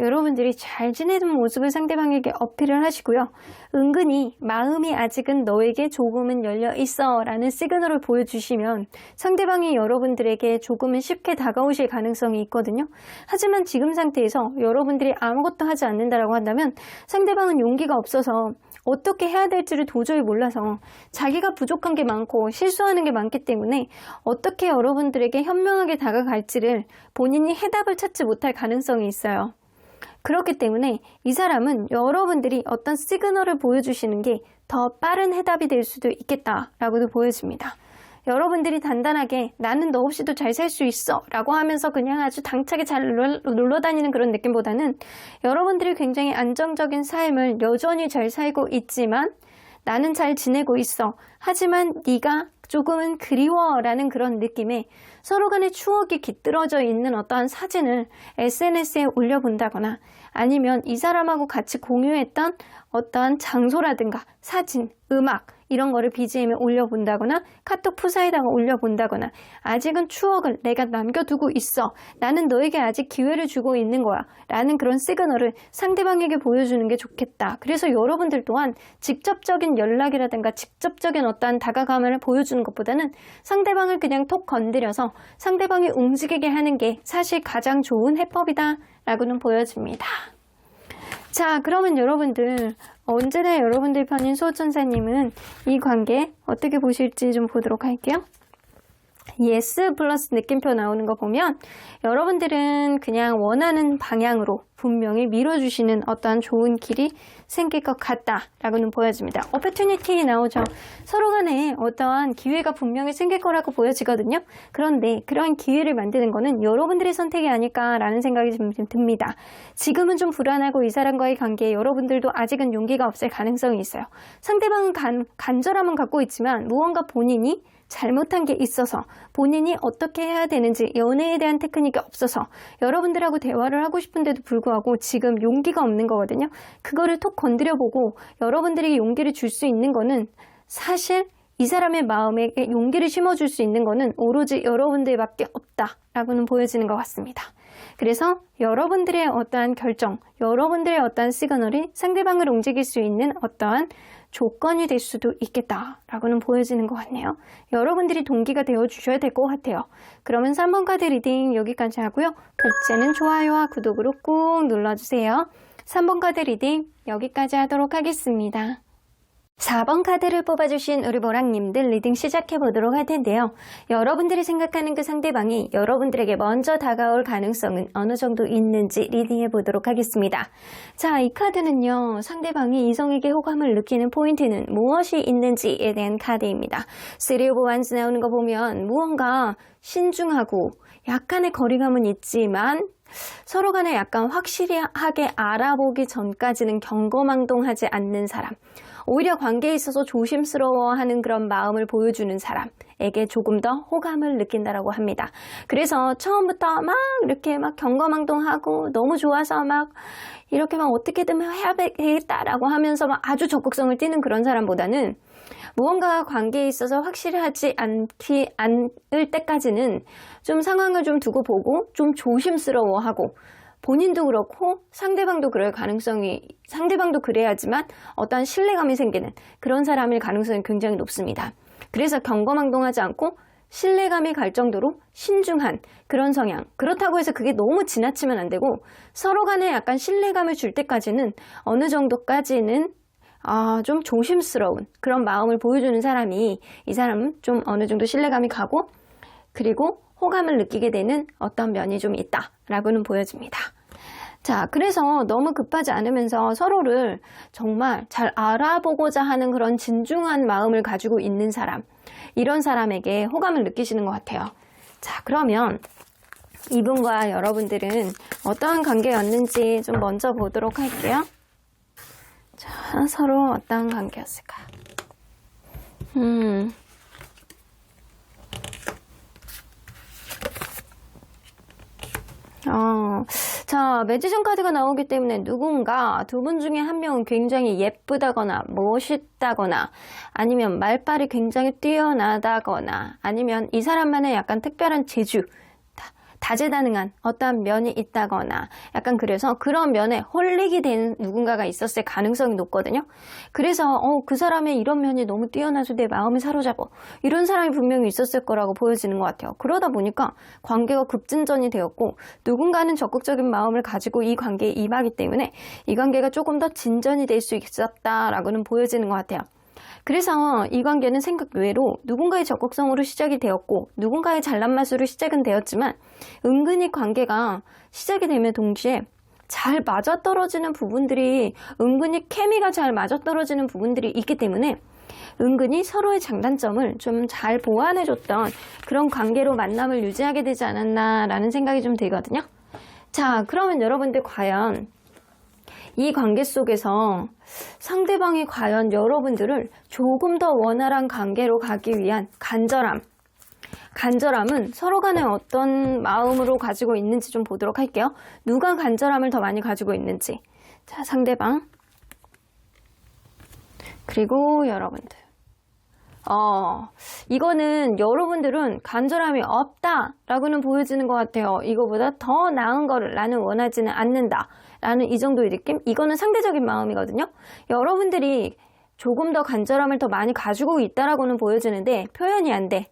여러분들이 잘 지내는 모습을 상대방에게 어필을 하시고요. 은근히 마음이 아직은 너에게 조금은 열려 있어 라는 시그널을 보여주시면 상대방이 여러분들에게 조금은 쉽게 다가오실 가능성이 있거든요. 하지만 지금 상태에서 여러분들이 아무것도 하지 않는다라고 한다면 상대방은 용기가 없어서 어떻게 해야 될지를 도저히 몰라서 자기가 부족한 게 많고 실수하는 게 많기 때문에 어떻게 여러분들에게 현명하게 다가갈지를 본인이 해답을 찾지 못할 가능성이 있어요. 그렇기 때문에 이 사람은 여러분들이 어떤 시그널을 보여주시는 게 더 빠른 해답이 될 수도 있겠다라고도 보여집니다. 여러분들이 단단하게 나는 너 없이도 잘 살 수 있어 라고 하면서 그냥 아주 당차게 잘 놀러다니는 그런 느낌보다는 여러분들이 굉장히 안정적인 삶을 여전히 잘 살고 있지만 나는 잘 지내고 있어. 하지만 네가 조금은 그리워 라는 그런 느낌에 서로 간의 추억이 깃들어져 있는 어떠한 사진을 SNS에 올려본다거나 아니면 이 사람하고 같이 공유했던 어떠한 장소라든가 사진, 음악 이런 거를 BGM에 올려본다거나 카톡 프사에다가 올려본다거나 아직은 추억을 내가 남겨두고 있어. 나는 너에게 아직 기회를 주고 있는 거야. 라는 그런 시그널을 상대방에게 보여주는 게 좋겠다. 그래서 여러분들 또한 직접적인 연락이라든가 직접적인 어떠한 다가감을 보여주는 것보다는 상대방을 그냥 톡 건드려서 상대방이 움직이게 하는 게 사실 가장 좋은 해법이다. 라고는 보여집니다. 자, 그러면 여러분들 언제나 여러분들 편인 수호천사님은 이 관계 어떻게 보실지 좀 보도록 할게요. 예스 플러스 느낌표 나오는 거 보면 여러분들은 그냥 원하는 방향으로 분명히 밀어주시는 어떠한 좋은 길이 생길 것 같다라고는 보여집니다. 오퍼튜니티 나오죠. 서로 간에 어떠한 기회가 분명히 생길 거라고 보여지거든요. 그런데 그런 기회를 만드는 거는 여러분들의 선택이 아닐까라는 생각이 좀 듭니다. 지금은 좀 불안하고 이 사람과의 관계에 여러분들도 아직은 용기가 없을 가능성이 있어요. 상대방은 간절함은 갖고 있지만 무언가 본인이 잘못한 게 있어서 본인이 어떻게 해야 되는지 연애에 대한 테크닉이 없어서 여러분들하고 대화를 하고 싶은데도 불구하고 지금 용기가 없는 거거든요. 그거를 톡 건드려보고 여러분들에게 용기를 줄 수 있는 거는 사실 이 사람의 마음에 용기를 심어줄 수 있는 거는 오로지 여러분들밖에 없다라고는 보여지는 것 같습니다. 그래서 여러분들의 어떠한 결정, 여러분들의 어떠한 시그널이 상대방을 움직일 수 있는 어떠한 조건이 될 수도 있겠다라고는 보여지는 것 같네요. 여러분들이 동기가 되어주셔야 될 것 같아요. 그러면 3번 카드 리딩 여기까지 하고요. 복제는 좋아요와 구독으로 꾹 눌러주세요. 3번 카드 리딩 여기까지 하도록 하겠습니다. 4번 카드를 뽑아주신 우리 보랑님들 리딩 시작해보도록 할 텐데요. 여러분들이 생각하는 그 상대방이 여러분들에게 먼저 다가올 가능성은 어느 정도 있는지 리딩해보도록 하겠습니다. 자, 이 카드는요. 상대방이 이성에게 호감을 느끼는 포인트는 무엇이 있는지에 대한 카드입니다. 3 of Wands 나오는 거 보면 무언가 신중하고 약간의 거리감은 있지만 서로 간에 약간 확실하게 알아보기 전까지는 경거망동하지 않는 사람, 오히려 관계에 있어서 조심스러워하는 그런 마음을 보여주는 사람에게 조금 더 호감을 느낀다라고 합니다. 그래서 처음부터 막 이렇게 막 경거망동하고 너무 좋아서 막 이렇게 막 어떻게든 해야 되겠다라고 하면서 막 아주 적극성을 띠는 그런 사람보다는 무언가 관계에 있어서 확실하지 않을 때까지는 좀 상황을 좀 두고 보고 좀 조심스러워하고 본인도 그렇고 상대방도 그럴 가능성이, 상대방도 그래야지만 어떠한 신뢰감이 생기는 그런 사람일 가능성이 굉장히 높습니다. 그래서 경거망동하지 않고 신뢰감이 갈 정도로 신중한 그런 성향. 그렇다고 해서 그게 너무 지나치면 안 되고 서로 간에 약간 신뢰감을 줄 때까지는 어느 정도까지는 좀 조심스러운 그런 마음을 보여주는 사람이, 이 사람은 좀 어느 정도 신뢰감이 가고 그리고 호감을 느끼게 되는 어떤 면이 좀 있다라고는 보여집니다. 자, 그래서 너무 급하지 않으면서 서로를 정말 잘 알아보고자 하는 그런 진중한 마음을 가지고 있는 사람, 이런 사람에게 호감을 느끼시는 것 같아요. 자, 그러면 이분과 여러분들은 어떠한 관계였는지 좀 먼저 보도록 할게요. 자, 서로 어떠한 관계였을까요? 자, 매지션 카드가 나오기 때문에 누군가 두 분 중에 한 명은 굉장히 예쁘다거나 멋있다거나 아니면 말빨이 굉장히 뛰어나다거나 아니면 이 사람만의 약간 특별한 재주, 다재다능한 어떠한 면이 있다거나 약간 그래서 그런 면에 홀릭이 된 누군가가 있었을 가능성이 높거든요. 그래서 그 사람의 이런 면이 너무 뛰어나서 내 마음을 사로잡아. 이런 사람이 분명히 있었을 거라고 보여지는 것 같아요. 그러다 보니까 관계가 급진전이 되었고 누군가는 적극적인 마음을 가지고 이 관계에 임하기 때문에 이 관계가 조금 더 진전이 될 수 있었다라고는 보여지는 것 같아요. 그래서 이 관계는 생각 외로 누군가의 적극성으로 시작이 되었고 누군가의 잘난 맛으로 시작은 되었지만 은근히 관계가 시작이 되면 동시에 잘 맞아떨어지는 부분들이 은근히 케미가 잘 맞아떨어지는 부분들이 있기 때문에 은근히 서로의 장단점을 좀 잘 보완해줬던 그런 관계로 만남을 유지하게 되지 않았나라는 생각이 좀 들거든요. 자, 그러면 여러분들 과연 이 관계 속에서 상대방이 과연 여러분들을 조금 더 원활한 관계로 가기 위한 간절함은 서로 간에 어떤 마음으로 가지고 있는지 좀 보도록 할게요. 누가 간절함을 더 많이 가지고 있는지. 자, 상대방. 그리고 여러분들. 이거는 여러분들은 간절함이 없다라고는 보여지는 것 같아요. 이거보다 더 나은 거를 나는 원하지는 않는다 라는 이 정도의 느낌? 이거는 상대적인 마음이거든요. 여러분들이 조금 더 간절함을 더 많이 가지고 있다라고는 보여지는데 표현이 안 돼.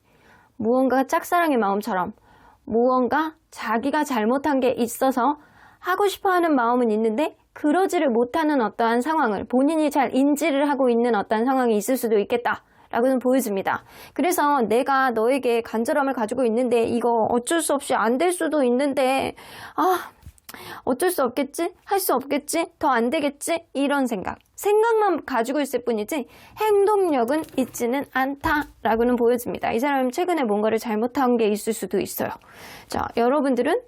무언가 짝사랑의 마음처럼 무언가 자기가 잘못한 게 있어서 하고 싶어하는 마음은 있는데 그러지를 못하는 어떠한 상황을 본인이 잘 인지를 하고 있는 어떠한 상황이 있을 수도 있겠다 라고는 보여집니다. 그래서 내가 너에게 간절함을 가지고 있는데 이거 어쩔 수 없이 안 될 수도 있는데 어쩔 수 없겠지? 할 수 없겠지? 더 안 되겠지? 이런 생각만 가지고 있을 뿐이지 행동력은 있지는 않다라고는 보여집니다. 이 사람은 최근에 뭔가를 잘못한 게 있을 수도 있어요. 자, 여러분들은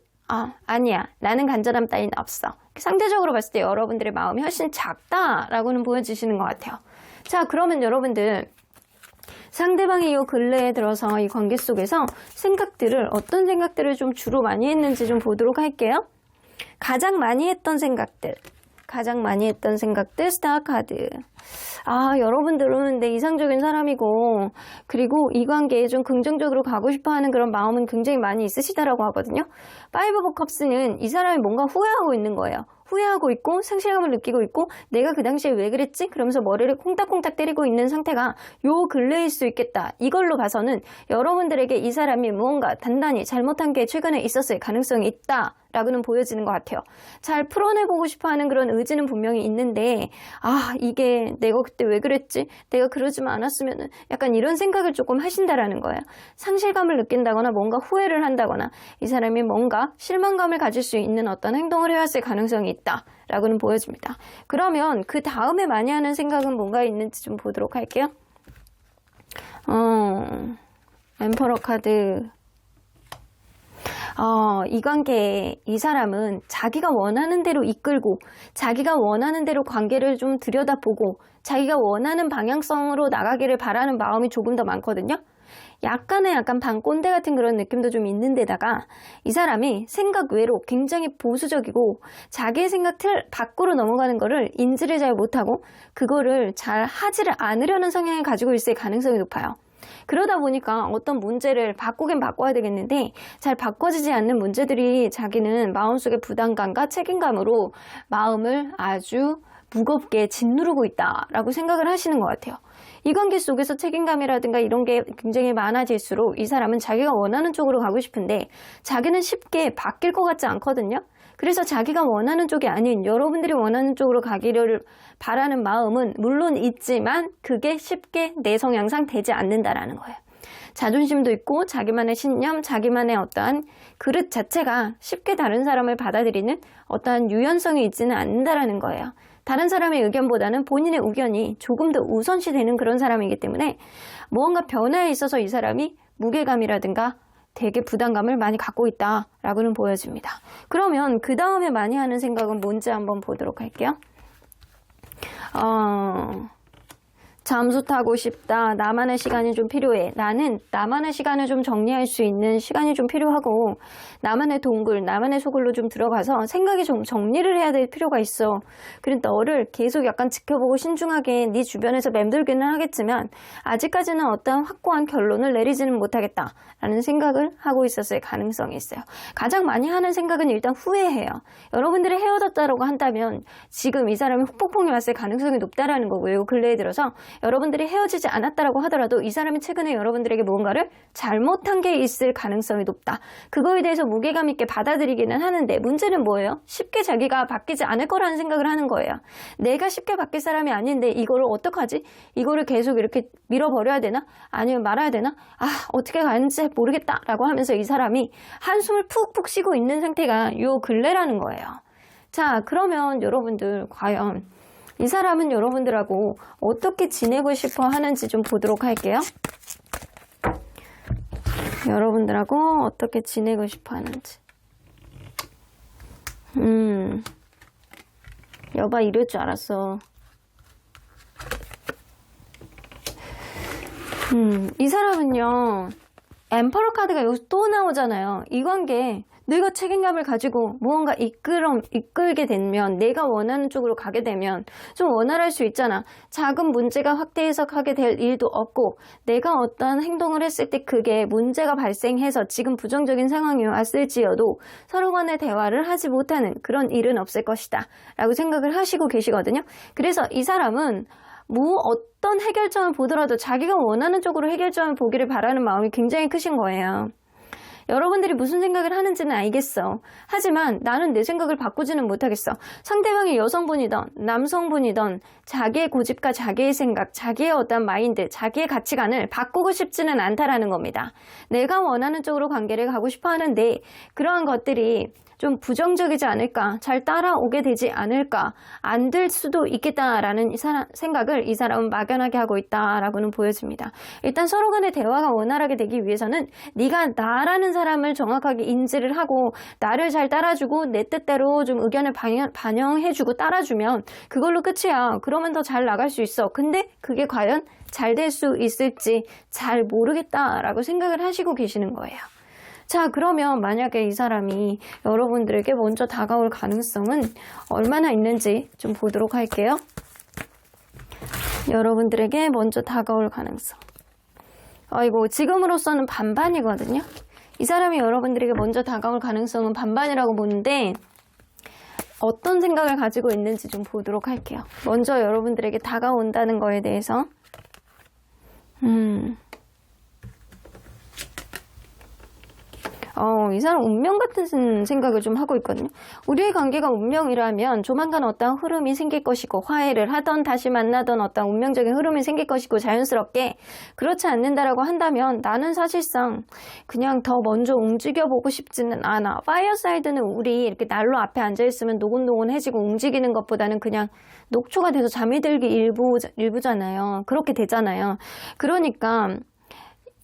아니야. 나는 간절함 따윈 없어. 상대적으로 봤을 때 여러분들의 마음이 훨씬 작다라고는 보여지시는 것 같아요. 자, 그러면 여러분들 상대방이 이 근래에 들어서 이 관계 속에서 어떤 생각들을 좀 주로 많이 했는지 좀 보도록 할게요. 가장 많이 했던 생각들 스타 카드. 여러분들은 내 이상적인 사람이고 그리고 이 관계에 좀 긍정적으로 가고 싶어하는 그런 마음은 굉장히 많이 있으시다라고 하거든요. 파이브 오브 컵스는 이 사람이 뭔가 후회하고 있는 거예요. 후회하고 있고 상실감을 느끼고 있고 내가 그 당시에 왜 그랬지? 그러면서 머리를 콩닥콩닥 때리고 있는 상태가 요 근래일 수 있겠다. 이걸로 봐서는 여러분들에게 이 사람이 무언가 단단히 잘못한 게 최근에 있었을 가능성이 있다 라고는 보여지는 것 같아요. 잘 풀어내보고 싶어하는 그런 의지는 분명히 있는데 이게 내가 그때 왜 그랬지? 내가 그러지만 않았으면 약간 이런 생각을 조금 하신다라는 거예요. 상실감을 느낀다거나 뭔가 후회를 한다거나 이 사람이 뭔가 실망감을 가질 수 있는 어떤 행동을 해왔을 가능성이 있다 라고는 보여집니다. 그러면 그 다음에 많이 하는 생각은 뭔가 있는지 좀 보도록 할게요. 엠퍼러 카드. 이 관계에 이 사람은 자기가 원하는 대로 이끌고 자기가 원하는 대로 관계를 좀 들여다보고 자기가 원하는 방향성으로 나가기를 바라는 마음이 조금 더 많거든요. 약간 반꼰대 같은 그런 느낌도 좀 있는 데다가 이 사람이 생각 외로 굉장히 보수적이고 자기의 생각 틀 밖으로 넘어가는 거를 인지를 잘 못하고 그거를 잘 하지를 않으려는 성향을 가지고 있을 가능성이 높아요. 그러다 보니까 어떤 문제를 바꾸긴 바꿔야 되겠는데 잘 바꿔지지 않는 문제들이 자기는 마음속에 부담감과 책임감으로 마음을 아주 무겁게 짓누르고 있다라고 생각을 하시는 것 같아요. 이 관계 속에서 책임감이라든가 이런 게 굉장히 많아질수록 이 사람은 자기가 원하는 쪽으로 가고 싶은데 자기는 쉽게 바뀔 것 같지 않거든요. 그래서 자기가 원하는 쪽이 아닌 여러분들이 원하는 쪽으로 가기를 바라는 마음은 물론 있지만 그게 쉽게 내 성향상 되지 않는다라는 거예요. 자존심도 있고 자기만의 신념, 자기만의 어떠한 그릇 자체가 쉽게 다른 사람을 받아들이는 어떠한 유연성이 있지는 않는다라는 거예요. 다른 사람의 의견보다는 본인의 의견이 조금 더 우선시 되는 그런 사람이기 때문에 무언가 변화에 있어서 이 사람이 무게감이라든가 되게 부담감을 많이 갖고 있다라고는 보여집니다. 그러면 그 다음에 많이 하는 생각은 뭔지 한번 보도록 할게요. 잠수 타고 싶다. 나만의 시간이 좀 필요해. 나는 나만의 시간을 좀 정리할 수 있는 시간이 좀 필요하고 나만의 동굴, 나만의 소굴로 좀 들어가서 생각이 좀 정리를 해야 될 필요가 있어. 그러니까 너를 계속 약간 지켜보고 신중하게 네 주변에서 맴돌기는 하겠지만 아직까지는 어떤 확고한 결론을 내리지는 못하겠다라는 생각을 하고 있었을 가능성이 있어요. 가장 많이 하는 생각은 일단 후회해요. 여러분들이 헤어졌다고 한다면 지금 이 사람이 후폭풍이 왔을 가능성이 높다라는 거고요. 근래에 들어서 여러분들이 헤어지지 않았다라고 하더라도 이 사람이 최근에 여러분들에게 무언가를 잘못한 게 있을 가능성이 높다. 그거에 대해서 무게감 있게 받아들이기는 하는데 문제는 뭐예요? 쉽게 자기가 바뀌지 않을 거라는 생각을 하는 거예요. 내가 쉽게 바뀔 사람이 아닌데 이거를 어떡하지? 이거를 계속 이렇게 밀어버려야 되나? 아니면 말아야 되나? 어떻게 가는지 모르겠다라고 하면서 이 사람이 한숨을 푹푹 쉬고 있는 상태가 요 근래라는 거예요. 자, 그러면 여러분들 과연 이 사람은 여러분들하고 어떻게 지내고 싶어 하는지 좀 보도록 할게요. 여러분들하고 어떻게 지내고 싶어 하는지. 여봐, 이럴 줄 알았어. 이 사람은요, 엠퍼러 카드가 여기서 또 나오잖아요. 이 관계 내가 책임감을 가지고 무언가 이끌게 되면 내가 원하는 쪽으로 가게 되면 좀 원활할 수 있잖아. 작은 문제가 확대 해석하게 될 일도 없고 내가 어떤 행동을 했을 때 그게 문제가 발생해서 지금 부정적인 상황이 왔을지어도 서로 간의 대화를 하지 못하는 그런 일은 없을 것이다 라고 생각을 하시고 계시거든요. 그래서 이 사람은 어떤 해결점을 보더라도 자기가 원하는 쪽으로 해결점을 보기를 바라는 마음이 굉장히 크신 거예요. 여러분들이 무슨 생각을 하는지는 알겠어. 하지만 나는 내 생각을 바꾸지는 못하겠어. 상대방이 여성분이든 남성분이든 자기의 고집과 자기의 생각, 자기의 어떤 마인드, 자기의 가치관을 바꾸고 싶지는 않다라는 겁니다. 내가 원하는 쪽으로 관계를 가고 싶어 하는데 그러한 것들이 좀 부정적이지 않을까, 잘 따라오게 되지 않을까, 안 될 수도 있겠다라는 생각을 이 사람은 막연하게 하고 있다라고는 보여집니다. 일단 서로 간의 대화가 원활하게 되기 위해서는 네가 나라는 사람을 정확하게 인지를 하고 나를 잘 따라주고 내 뜻대로 좀 의견을 반영해주고 따라주면 그걸로 끝이야. 그러면 더 잘 나갈 수 있어. 근데 그게 과연 잘 될 수 있을지 잘 모르겠다라고 생각을 하시고 계시는 거예요. 자, 그러면 만약에 이 사람이 여러분들에게 먼저 다가올 가능성은 얼마나 있는지 좀 보도록 할게요. 여러분들에게 먼저 다가올 가능성. 지금으로서는 반반이거든요. 이 사람이 여러분들에게 먼저 다가올 가능성은 반반이라고 보는데 어떤 생각을 가지고 있는지 좀 보도록 할게요. 먼저 여러분들에게 다가온다는 거에 대해서 이 사람 운명 같은 생각을 좀 하고 있거든요. 우리의 관계가 운명이라면 조만간 어떤 흐름이 생길 것이고 화해를 하던 다시 만나던 어떤 운명적인 흐름이 생길 것이고 자연스럽게 그렇지 않는다라고 한다면 나는 사실상 그냥 더 먼저 움직여보고 싶지는 않아. 파이어사이드는 우리 이렇게 난로 앞에 앉아있으면 노곤노곤해지고 움직이는 것보다는 그냥 녹초가 돼서 잠이 들기 일부잖아요. 그렇게 되잖아요. 그러니까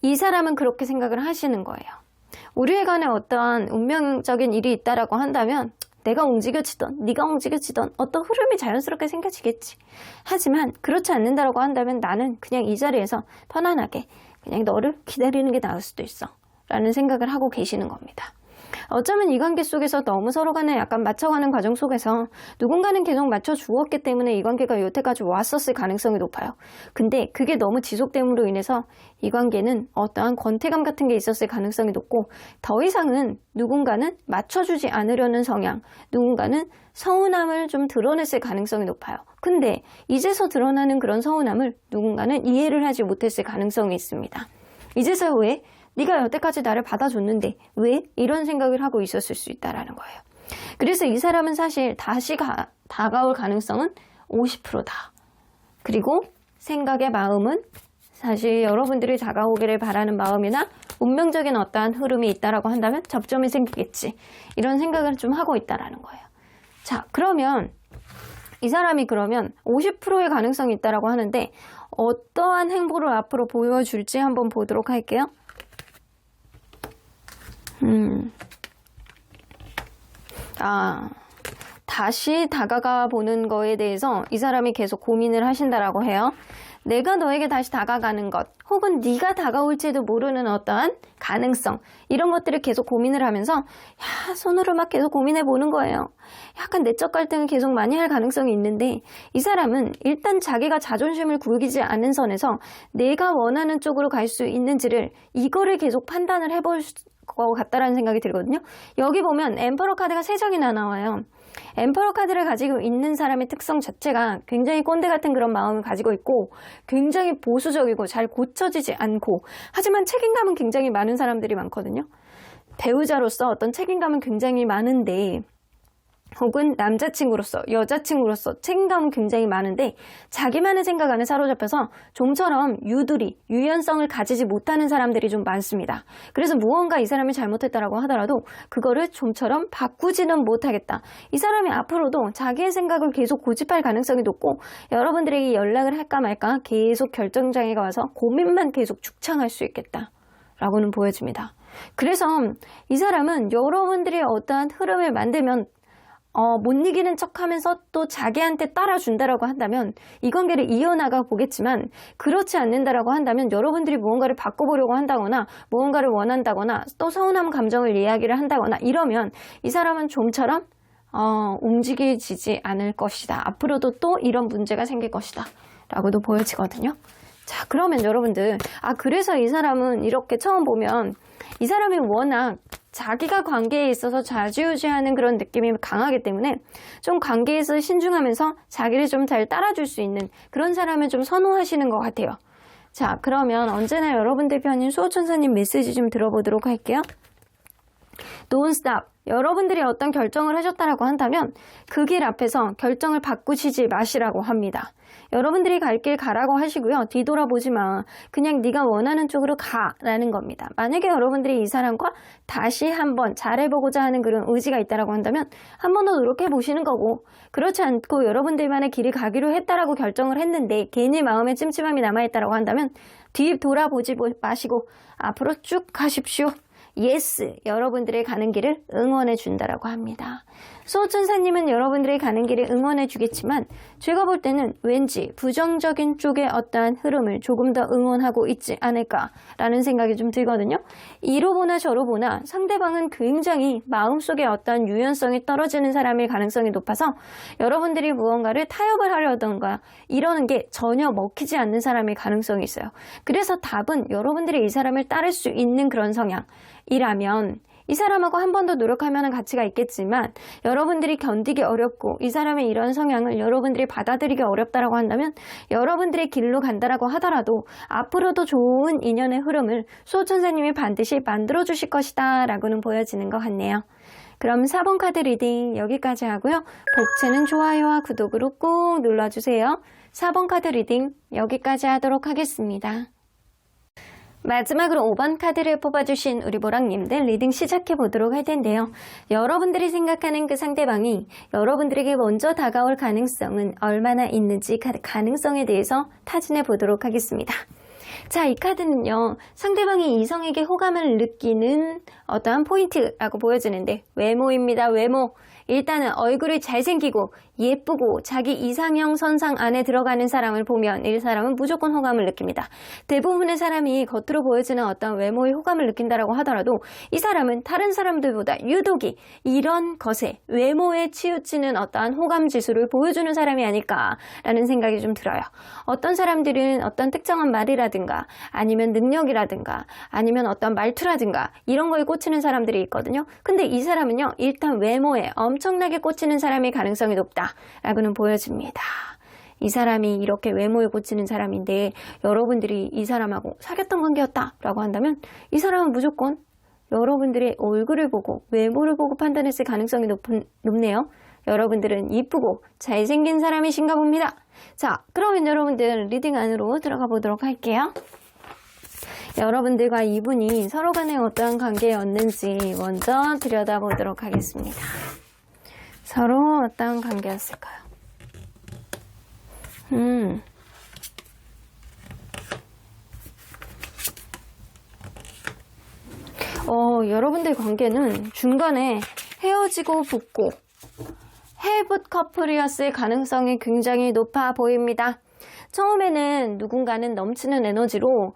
이 사람은 그렇게 생각을 하시는 거예요. 우리에 관해 어떠한 운명적인 일이 있다라고 한다면 내가 움직여지던 네가 움직여지던 어떤 흐름이 자연스럽게 생겨지겠지. 하지만 그렇지 않는다라고 한다면 나는 그냥 이 자리에서 편안하게 그냥 너를 기다리는 게 나을 수도 있어 라는 생각을 하고 계시는 겁니다. 어쩌면 이 관계 속에서 너무 서로 간에 약간 맞춰가는 과정 속에서 누군가는 계속 맞춰주었기 때문에 이 관계가 여태까지 왔었을 가능성이 높아요. 근데 그게 너무 지속됨으로 인해서 이 관계는 어떠한 권태감 같은 게 있었을 가능성이 높고 더 이상은 누군가는 맞춰주지 않으려는 성향, 누군가는 서운함을 좀 드러냈을 가능성이 높아요. 근데 이제서 드러나는 그런 서운함을 누군가는 이해를 하지 못했을 가능성이 있습니다. 이제서야 왜? 네가 여태까지 나를 받아줬는데 왜? 이런 생각을 하고 있었을 수 있다는 거예요. 그래서 이 사람은 사실 다시 다가올 가능성은 50%다. 그리고 생각의 마음은 사실 여러분들이 다가오기를 바라는 마음이나 운명적인 어떠한 흐름이 있다라고 한다면 접점이 생기겠지. 이런 생각을 좀 하고 있다는 거예요. 자, 그러면 이 사람이 그러면 50%의 가능성이 있다라고 하는데 어떠한 행보를 앞으로 보여줄지 한번 보도록 할게요. 다시 다가가 보는 거에 대해서 이 사람이 계속 고민을 하신다라고 해요. 내가 너에게 다시 다가가는 것, 혹은 네가 다가올지도 모르는 어떠한 가능성, 이런 것들을 계속 고민을 하면서 손으로 막 계속 고민해 보는 거예요. 약간 내적 갈등을 계속 많이 할 가능성이 있는데, 이 사람은 일단 자기가 자존심을 구기지 않은 선에서 내가 원하는 쪽으로 갈 수 있는지를, 이거를 계속 판단을 해볼 것 같다라는 생각이 들거든요. 여기 보면 엠퍼러 카드가 3장이나 나와요. 엠퍼러 카드를 가지고 있는 사람의 특성 자체가 굉장히 꼰대 같은 그런 마음을 가지고 있고, 굉장히 보수적이고 잘 고쳐지지 않고, 하지만 책임감은 굉장히 많은 사람들이 많거든요. 배우자로서 어떤 책임감은 굉장히 많은데, 혹은 남자친구로서, 여자친구로서 책임감은 굉장히 많은데 자기만의 생각 안에 사로잡혀서 좀처럼 유연성을 가지지 못하는 사람들이 좀 많습니다. 그래서 무언가 이 사람이 잘못했다라고 하더라도 그거를 좀처럼 바꾸지는 못하겠다. 이 사람이 앞으로도 자기의 생각을 계속 고집할 가능성이 높고, 여러분들에게 연락을 할까 말까 계속 결정장애가 와서 고민만 계속 죽창할 수 있겠다 라고는 보여집니다. 그래서 이 사람은 여러분들이 어떠한 흐름을 만들면 못 이기는 척하면서 또 자기한테 따라준다라고 한다면 이 관계를 이어나가 보겠지만, 그렇지 않는다라고 한다면 여러분들이 무언가를 바꿔보려고 한다거나 무언가를 원한다거나 또 서운한 감정을 이야기를 한다거나 이러면 이 사람은 좀처럼 움직이지 않을 것이다. 앞으로도 또 이런 문제가 생길 것이다 라고도 보여지거든요. 자, 그러면 여러분들, 그래서 이 사람은 이렇게 처음 보면 이 사람이 워낙 자기가 관계에 있어서 좌지우지하는 그런 느낌이 강하기 때문에 좀 관계에서 신중하면서 자기를 좀 잘 따라줄 수 있는 그런 사람을 좀 선호하시는 것 같아요. 자, 그러면 언제나 여러분들 편인 수호천사님 메시지 좀 들어보도록 할게요. Don't stop. 여러분들이 어떤 결정을 하셨다라고 한다면 그 길 앞에서 결정을 바꾸시지 마시라고 합니다. 여러분들이 갈 길 가라고 하시고요. 뒤돌아보지 마. 그냥 네가 원하는 쪽으로 가라는 겁니다. 만약에 여러분들이 이 사람과 다시 한번 잘해보고자 하는 그런 의지가 있다라고 한다면 한 번 더 노력해보시는 거고, 그렇지 않고 여러분들만의 길이 가기로 했다라고 결정을 했는데 괜히 마음에 찜찜함이 남아있다라고 한다면 뒤돌아보지 마시고 앞으로 쭉 가십시오. 예스, 여러분들의 가는 길을 응원해 준다라고 합니다. 수호천사님은 여러분들의 가는 길을 응원해 주겠지만 제가 볼 때는 왠지 부정적인 쪽의 어떠한 흐름을 조금 더 응원하고 있지 않을까라는 생각이 좀 들거든요. 이로 보나 저로 보나 상대방은 굉장히 마음속에 어떠한 유연성이 떨어지는 사람일 가능성이 높아서 여러분들이 무언가를 타협을 하려던가 이러는 게 전혀 먹히지 않는 사람일 가능성이 있어요. 그래서 답은 여러분들이 이 사람을 따를 수 있는 그런 성향이라면 이 사람하고 한 번 더 노력하면 가치가 있겠지만, 여러분들이 견디기 어렵고 이 사람의 이런 성향을 여러분들이 받아들이기 어렵다라고 한다면 여러분들의 길로 간다라고 하더라도 앞으로도 좋은 인연의 흐름을 수호천사님이 반드시 만들어 주실 것이다 라고는 보여지는 것 같네요. 그럼 4번 카드 리딩 여기까지 하고요. 복채는 좋아요와 구독으로 꾹 눌러주세요. 4번 카드 리딩 여기까지 하도록 하겠습니다. 마지막으로 5번 카드를 뽑아주신 우리 보랑님들 리딩 시작해보도록 할 텐데요. 여러분들이 생각하는 그 상대방이 여러분들에게 먼저 다가올 가능성은 얼마나 있는지 가능성에 대해서 타진해 보도록 하겠습니다. 자, 이 카드는요, 상대방이 이성에게 호감을 느끼는 어떠한 포인트라고 보여지는데, 외모입니다. 외모. 일단은 얼굴이 잘생기고 예쁘고 자기 이상형 선상 안에 들어가는 사람을 보면 이 사람은 무조건 호감을 느낍니다. 대부분의 사람이 겉으로 보여지는 어떤 외모에 호감을 느낀다라고 하더라도 이 사람은 다른 사람들보다 유독이 이런 것에 외모에 치우치는 어떠한 호감 지수를 보여주는 사람이 아닐까라는 생각이 좀 들어요. 어떤 사람들은 어떤 특정한 말이라든가 아니면 능력이라든가 아니면 어떤 말투라든가 이런 거에 꽂히는 사람들이 있거든요. 근데 이 사람은요, 일단 외모에 엄청나게 꽂히는 사람의 가능성이 높다라고는 보여집니다. 이 사람이 이렇게 외모에 꽂히는 사람인데 여러분들이 이 사람하고 사귀었던 관계였다라고 한다면 이 사람은 무조건 여러분들의 얼굴을 보고 외모를 보고 판단했을 가능성이 높네요. 여러분들은 이쁘고 잘생긴 사람이신가 봅니다. 자, 그러면 여러분들 리딩 안으로 들어가 보도록 할게요. 여러분들과 이분이 서로 간에 어떠한 관계였는지 먼저 들여다보도록 하겠습니다. 서로 어떠한 관계였을까요? 여러분들 관계는 중간에 헤어지고 붙고 해붓 커플이었을 가능성이 굉장히 높아 보입니다. 처음에는 누군가는 넘치는 에너지로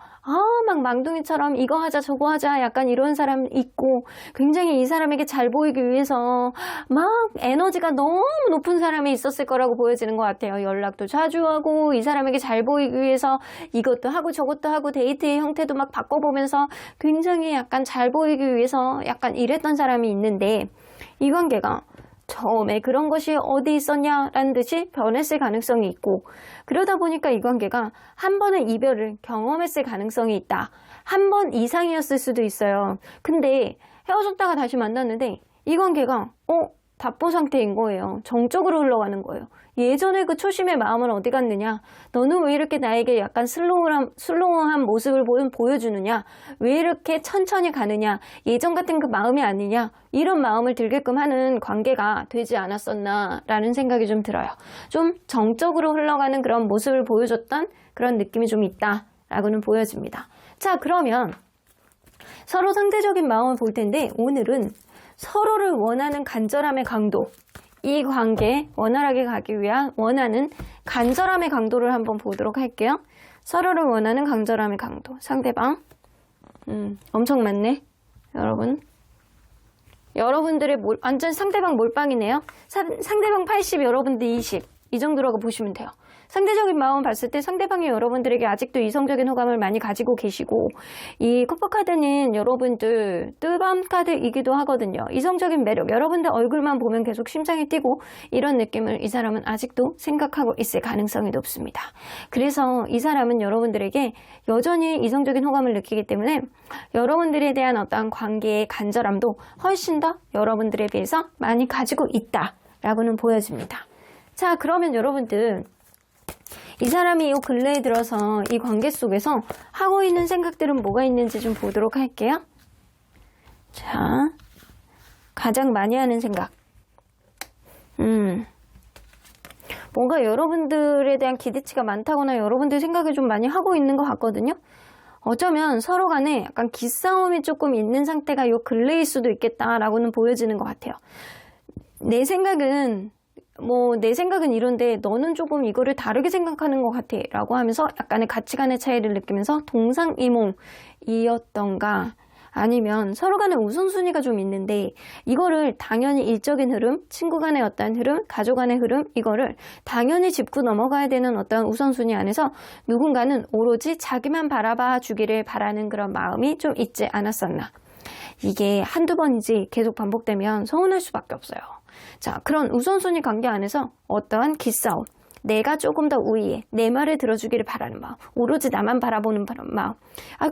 막 망둥이처럼 이거 하자 저거 하자 약간 이런 사람 있고, 굉장히 이 사람에게 잘 보이기 위해서 막 에너지가 너무 높은 사람이 있었을 거라고 보여지는 것 같아요. 연락도 자주 하고 이 사람에게 잘 보이기 위해서 이것도 하고 저것도 하고 데이트의 형태도 막 바꿔보면서 굉장히 약간 잘 보이기 위해서 약간 이랬던 사람이 있는데, 이 관계가 처음에 그런 것이 어디 있었냐라는 듯이 변했을 가능성이 있고, 그러다 보니까 이 관계가 한 번의 이별을 경험했을 가능성이 있다. 한 번 이상이었을 수도 있어요. 근데 헤어졌다가 다시 만났는데 이 관계가 답보 상태인 거예요. 정적으로 흘러가는 거예요. 예전에 그 초심의 마음은 어디 갔느냐? 너는 왜 이렇게 나에게 약간 슬로우한 모습을 보여주느냐? 왜 이렇게 천천히 가느냐? 예전 같은 그 마음이 아니냐? 이런 마음을 들게끔 하는 관계가 되지 않았었나라는 생각이 좀 들어요. 좀 정적으로 흘러가는 그런 모습을 보여줬던 그런 느낌이 좀 있다라고는 보여집니다. 자, 그러면 서로 상대적인 마음을 볼 텐데, 오늘은 서로를 원하는 간절함의 강도, 이 관계에 원활하게 가기 위한 원하는 간절함의 강도를 한번 보도록 할게요. 서로를 원하는 간절함의 강도. 상대방 엄청 많네. 여러분들의 완전 상대방 몰빵이네요. 상대방 80, 여러분들 20, 이 정도라고 보시면 돼요. 상대적인 마음을 봤을 때 상대방이 여러분들에게 아직도 이성적인 호감을 많이 가지고 계시고, 이 쿠퍼 카드는 여러분들 뜨밤 카드이기도 하거든요. 이성적인 매력, 여러분들 얼굴만 보면 계속 심장이 뛰고 이런 느낌을 이 사람은 아직도 생각하고 있을 가능성이 높습니다. 그래서 이 사람은 여러분들에게 여전히 이성적인 호감을 느끼기 때문에 여러분들에 대한 어떤 관계의 간절함도 훨씬 더 여러분들에 비해서 많이 가지고 있다라고는 보여집니다. 자, 그러면 여러분들, 이 사람이 이 근래에 들어서 이 관계 속에서 하고 있는 생각들은 뭐가 있는지 좀 보도록 할게요. 자, 가장 많이 하는 생각. 뭔가 여러분들에 대한 기대치가 많다거나 여러분들 생각을 좀 많이 하고 있는 것 같거든요. 어쩌면 서로 간에 약간 기싸움이 조금 있는 상태가 이 근래일 수도 있겠다라고는 보여지는 것 같아요. 내 생각은 이런데 너는 조금 이거를 다르게 생각하는 것 같아 라고 하면서 약간의 가치관의 차이를 느끼면서 동상이몽이었던가, 아니면 서로 간의 우선순위가 좀 있는데 이거를 당연히 일적인 흐름, 친구 간의 어떤 흐름, 가족 간의 흐름, 이거를 당연히 짚고 넘어가야 되는 어떤 우선순위 안에서 누군가는 오로지 자기만 바라봐 주기를 바라는 그런 마음이 좀 있지 않았었나. 이게 한두 번이지 계속 반복되면 서운할 수밖에 없어요. 자, 그런 우선순위 관계 안에서 어떠한 기싸움, 내가 조금 더 우위에 내 말을 들어주기를 바라는 마음, 오로지 나만 바라보는 마음.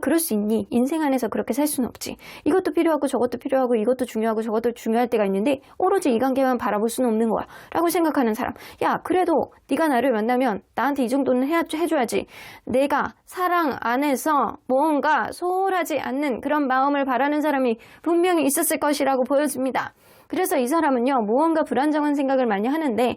그럴 수 있니? 인생 안에서 그렇게 살 수는 없지. 이것도 필요하고 저것도 필요하고 이것도 중요하고 저것도 중요할 때가 있는데 오로지 이 관계만 바라볼 수는 없는 거야 라고 생각하는 사람. 야, 그래도 네가 나를 만나면 나한테 이 정도는 해줘야지. 내가 사랑 안에서 뭔가 소홀하지 않는 그런 마음을 바라는 사람이 분명히 있었을 것이라고 보여집니다. 그래서 이 사람은요, 무언가 불안정한 생각을 많이 하는데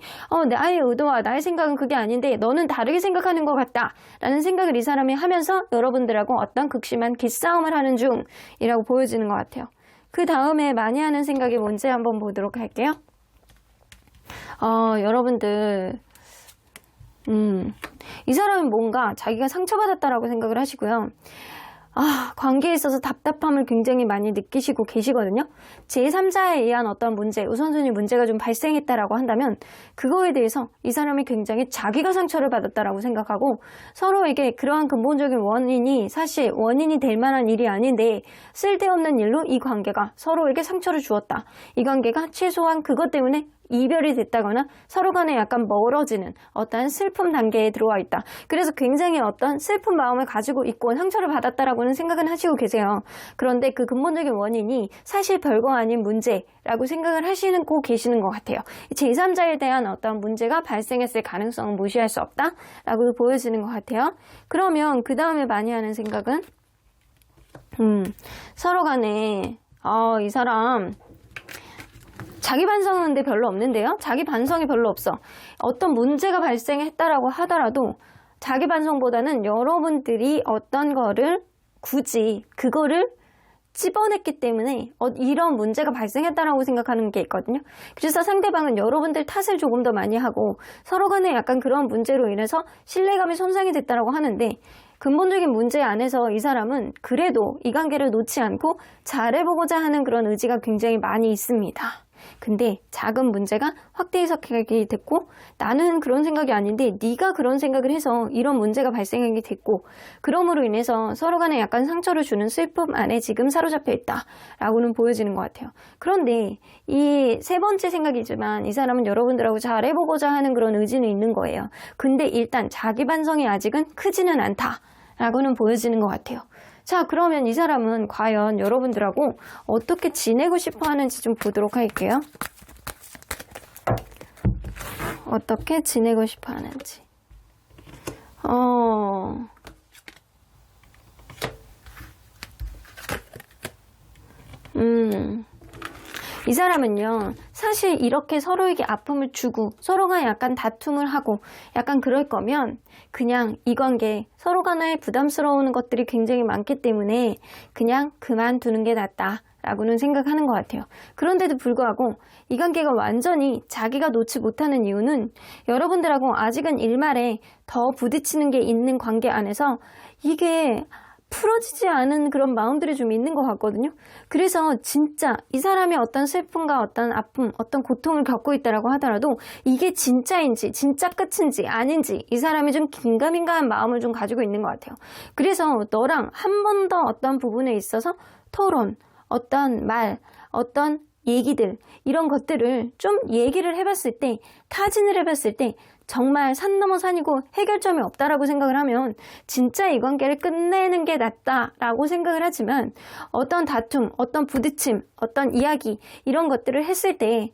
나의 의도와 나의 생각은 그게 아닌데 너는 다르게 생각하는 것 같다 라는 생각을 이 사람이 하면서 여러분들하고 어떤 극심한 기싸움을 하는 중이라고 보여지는 것 같아요. 그 다음에 많이 하는 생각이 뭔지 한번 보도록 할게요. 여러분들 이 사람은 뭔가 자기가 상처받았다라고 생각을 하시고요. 관계에 있어서 답답함을 굉장히 많이 느끼시고 계시거든요. 제3자에 의한 어떤 문제, 우선순위 문제가 좀 발생했다라고 한다면 그거에 대해서 이 사람이 굉장히 자기가 상처를 받았다라고 생각하고, 서로에게 그러한 근본적인 원인이 사실 원인이 될 만한 일이 아닌데 쓸데없는 일로 이 관계가 서로에게 상처를 주었다. 이 관계가 최소한 그것 때문에 이별이 됐다거나 서로 간에 약간 멀어지는 어떤 슬픔 단계에 들어와 있다. 그래서 굉장히 어떤 슬픈 마음을 가지고 있고 상처를 받았다라고는 생각은 하시고 계세요. 그런데 그 근본적인 원인이 사실 별거 아닌 문제라고 생각을 하시고 계시는 것 같아요. 제3자에 대한 어떤 문제가 발생했을 가능성은 무시할 수 없다라고 보여지는 것 같아요. 그러면 그 다음에 많이 하는 생각은 서로 간에 이 사람 자기 반성은 근데 별로 없는데요. 자기 반성이 별로 없어. 어떤 문제가 발생했다라고 하더라도 자기 반성보다는 여러분들이 어떤 거를 굳이 그거를 찝어냈기 때문에 이런 문제가 발생했다라고 생각하는 게 있거든요. 그래서 상대방은 여러분들 탓을 조금 더 많이 하고 서로 간에 약간 그런 문제로 인해서 신뢰감이 손상이 됐다라고 하는데, 근본적인 문제 안에서 이 사람은 그래도 이 관계를 놓지 않고 잘해보고자 하는 그런 의지가 굉장히 많이 있습니다. 근데 작은 문제가 확대 해석하게 됐고, 나는 그런 생각이 아닌데 네가 그런 생각을 해서 이런 문제가 발생하게 됐고, 그럼으로 인해서 서로 간에 약간 상처를 주는 슬픔 안에 지금 사로잡혀 있다라고는 보여지는 것 같아요. 그런데 이 세 번째 생각이지만 이 사람은 여러분들하고 잘해보고자 하는 그런 의지는 있는 거예요. 근데 일단 자기 반성이 아직은 크지는 않다라고는 보여지는 것 같아요. 자, 그러면 이 사람은 과연 여러분들하고 어떻게 지내고 싶어 하는지 좀 보도록 할게요. 어떻게 지내고 싶어 하는지. 이 사람은요, 사실 이렇게 서로에게 아픔을 주고 서로가 약간 다툼을 하고 약간 그럴 거면 그냥 이 관계 서로 간에 부담스러운 것들이 굉장히 많기 때문에 그냥 그만두는 게 낫다라고는 생각하는 것 같아요. 그런데도 불구하고 이 관계가 완전히 자기가 놓지 못하는 이유는 여러분들하고 아직은 일말에 더 부딪히는 게 있는 관계 안에서 이게 풀어지지 않은 그런 마음들이 좀 있는 것 같거든요. 그래서 진짜 이 사람이 어떤 슬픔과 어떤 아픔, 어떤 고통을 겪고 있다라고 하더라도 이게 진짜인지, 진짜 끝인지 아닌지 이 사람이 좀 긴가민가한 마음을 좀 가지고 있는 것 같아요. 그래서 너랑 한 번 더 어떤 부분에 있어서 토론, 어떤 말, 어떤 얘기들, 이런 것들을 좀 얘기를 해봤을 때, 타진을 해봤을 때 정말 산 넘어 산이고 해결점이 없다라고 생각을 하면 진짜 이 관계를 끝내는 게 낫다라고 생각을 하지만, 어떤 다툼, 어떤 부딪힘, 어떤 이야기 이런 것들을 했을 때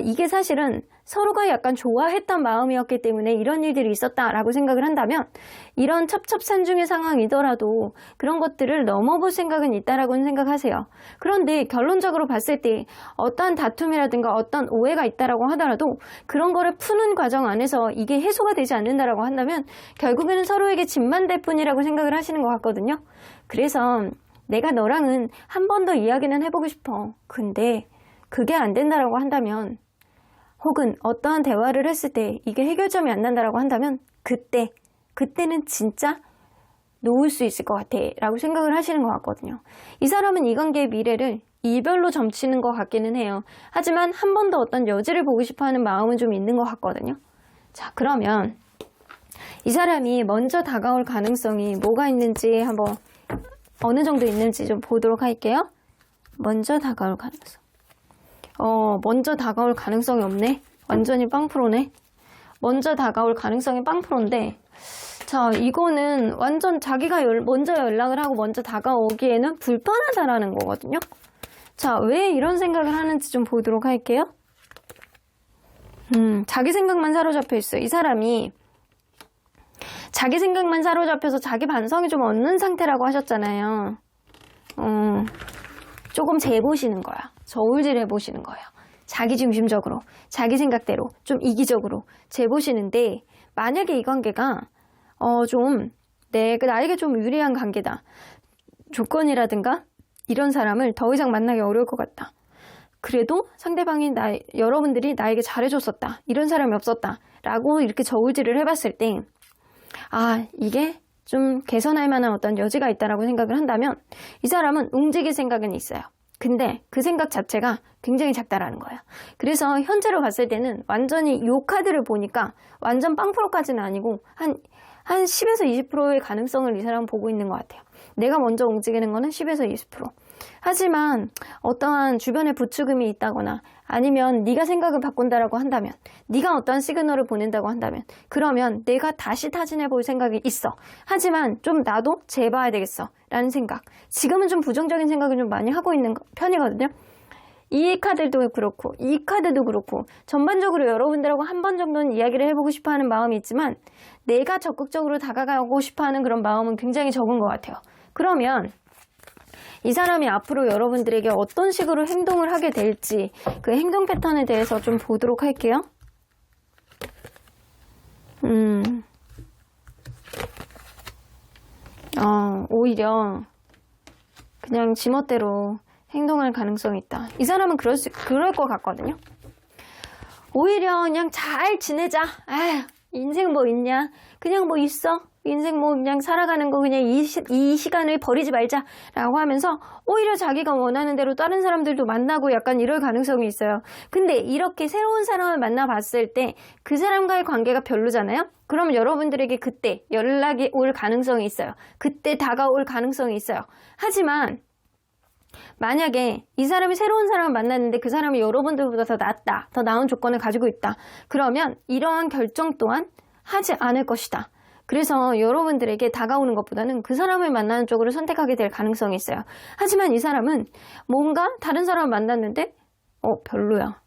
이게 사실은 서로가 약간 좋아했던 마음이었기 때문에 이런 일들이 있었다라고 생각을 한다면, 이런 첩첩산중의 상황이더라도 그런 것들을 넘어볼 생각은 있다라고는 생각하세요. 그런데 결론적으로 봤을 때 어떠한 다툼이라든가 어떤 오해가 있다라고 하더라도 그런 거를 푸는 과정 안에서 이게 해소가 되지 않는다라고 한다면 결국에는 서로에게 짐만 될 뿐이라고 생각을 하시는 것 같거든요. 그래서 내가 너랑은 한 번 더 이야기는 해보고 싶어. 근데 그게 안 된다라고 한다면, 혹은 어떠한 대화를 했을 때 이게 해결점이 안 난다라고 한다면 그때는 진짜 놓을 수 있을 것 같아 라고 생각을 하시는 것 같거든요. 이 사람은 이 관계의 미래를 이별로 점치는 것 같기는 해요. 하지만 한 번 더 어떤 여지를 보고 싶어하는 마음은 좀 있는 것 같거든요. 자, 그러면 이 사람이 먼저 다가올 가능성이 뭐가 있는지 한번 어느 정도 있는지 좀 보도록 할게요. 먼저 다가올 가능성. 먼저 다가올 가능성이 없네. 완전히 빵프로네. 먼저 다가올 가능성이 빵프로인데, 자, 이거는 완전 자기가 먼저 연락을 하고 먼저 다가오기에는 불편하다라는 거거든요. 자, 왜 이런 생각을 하는지 좀 보도록 할게요. 자기 생각만 사로잡혀 있어요. 이 사람이 자기 생각만 사로잡혀서 자기 반성이 좀 없는 상태라고 하셨잖아요. 조금 재보시는 거야. 저울질 해보시는 거예요. 자기 중심적으로, 자기 생각대로, 좀 이기적으로 재보시는데, 만약에 이 관계가 좀 나에게 좀 유리한 관계다, 조건이라든가 이런 사람을 더 이상 만나기 어려울 것 같다, 그래도 상대방이 여러분들이 나에게 잘해줬었다, 이런 사람이 없었다 라고 이렇게 저울질을 해봤을 때, 이게 좀 개선할 만한 어떤 여지가 있다라고 생각을 한다면 이 사람은 움직일 생각은 있어요. 근데 그 생각 자체가 굉장히 작다라는 거예요. 그래서 현재로 봤을 때는 완전히 요 카드를 보니까 완전 빵프로까지는 아니고 한 10에서 20%의 가능성을 이 사람은 보고 있는 것 같아요. 내가 먼저 움직이는 거는 10에서 20%. 하지만 어떠한 주변에 부추김이 있다거나 아니면 네가 생각을 바꾼다라고 한다면, 네가 어떠한 시그널을 보낸다고 한다면, 그러면 내가 다시 타진해 볼 생각이 있어. 하지만 좀 나도 재봐야 되겠어 라는 생각, 지금은 좀 부정적인 생각을 좀 많이 하고 있는 편이거든요. 이 카드도 그렇고 이 카드도 그렇고 전반적으로 여러분들하고 한 번 정도는 이야기를 해보고 싶어하는 마음이 있지만 내가 적극적으로 다가가고 싶어하는 그런 마음은 굉장히 적은 것 같아요. 그러면 이 사람이 앞으로 여러분들에게 어떤 식으로 행동을 하게 될지, 그 행동 패턴에 대해서 좀 보도록 할게요. 오히려 그냥 지멋대로 행동할 가능성이 있다. 이 사람은 그럴 것 같거든요. 오히려 그냥 잘 지내자. 아휴, 인생 뭐 있냐? 그냥 뭐 있어? 인생 뭐 그냥 살아가는 거 그냥 이 시간을 버리지 말자라고 하면서 오히려 자기가 원하는 대로 다른 사람들도 만나고 약간 이럴 가능성이 있어요. 근데 이렇게 새로운 사람을 만나봤을 때 그 사람과의 관계가 별로잖아요? 그럼 여러분들에게 그때 연락이 올 가능성이 있어요. 그때 다가올 가능성이 있어요. 하지만 만약에 이 사람이 새로운 사람을 만났는데 그 사람이 여러분들보다 더 낫다, 더 나은 조건을 가지고 있다. 그러면 이러한 결정 또한 하지 않을 것이다. 그래서 여러분들에게 다가오는 것보다는 그 사람을 만나는 쪽으로 선택하게 될 가능성이 있어요. 하지만 이 사람은 뭔가 다른 사람을 만났는데 별로야.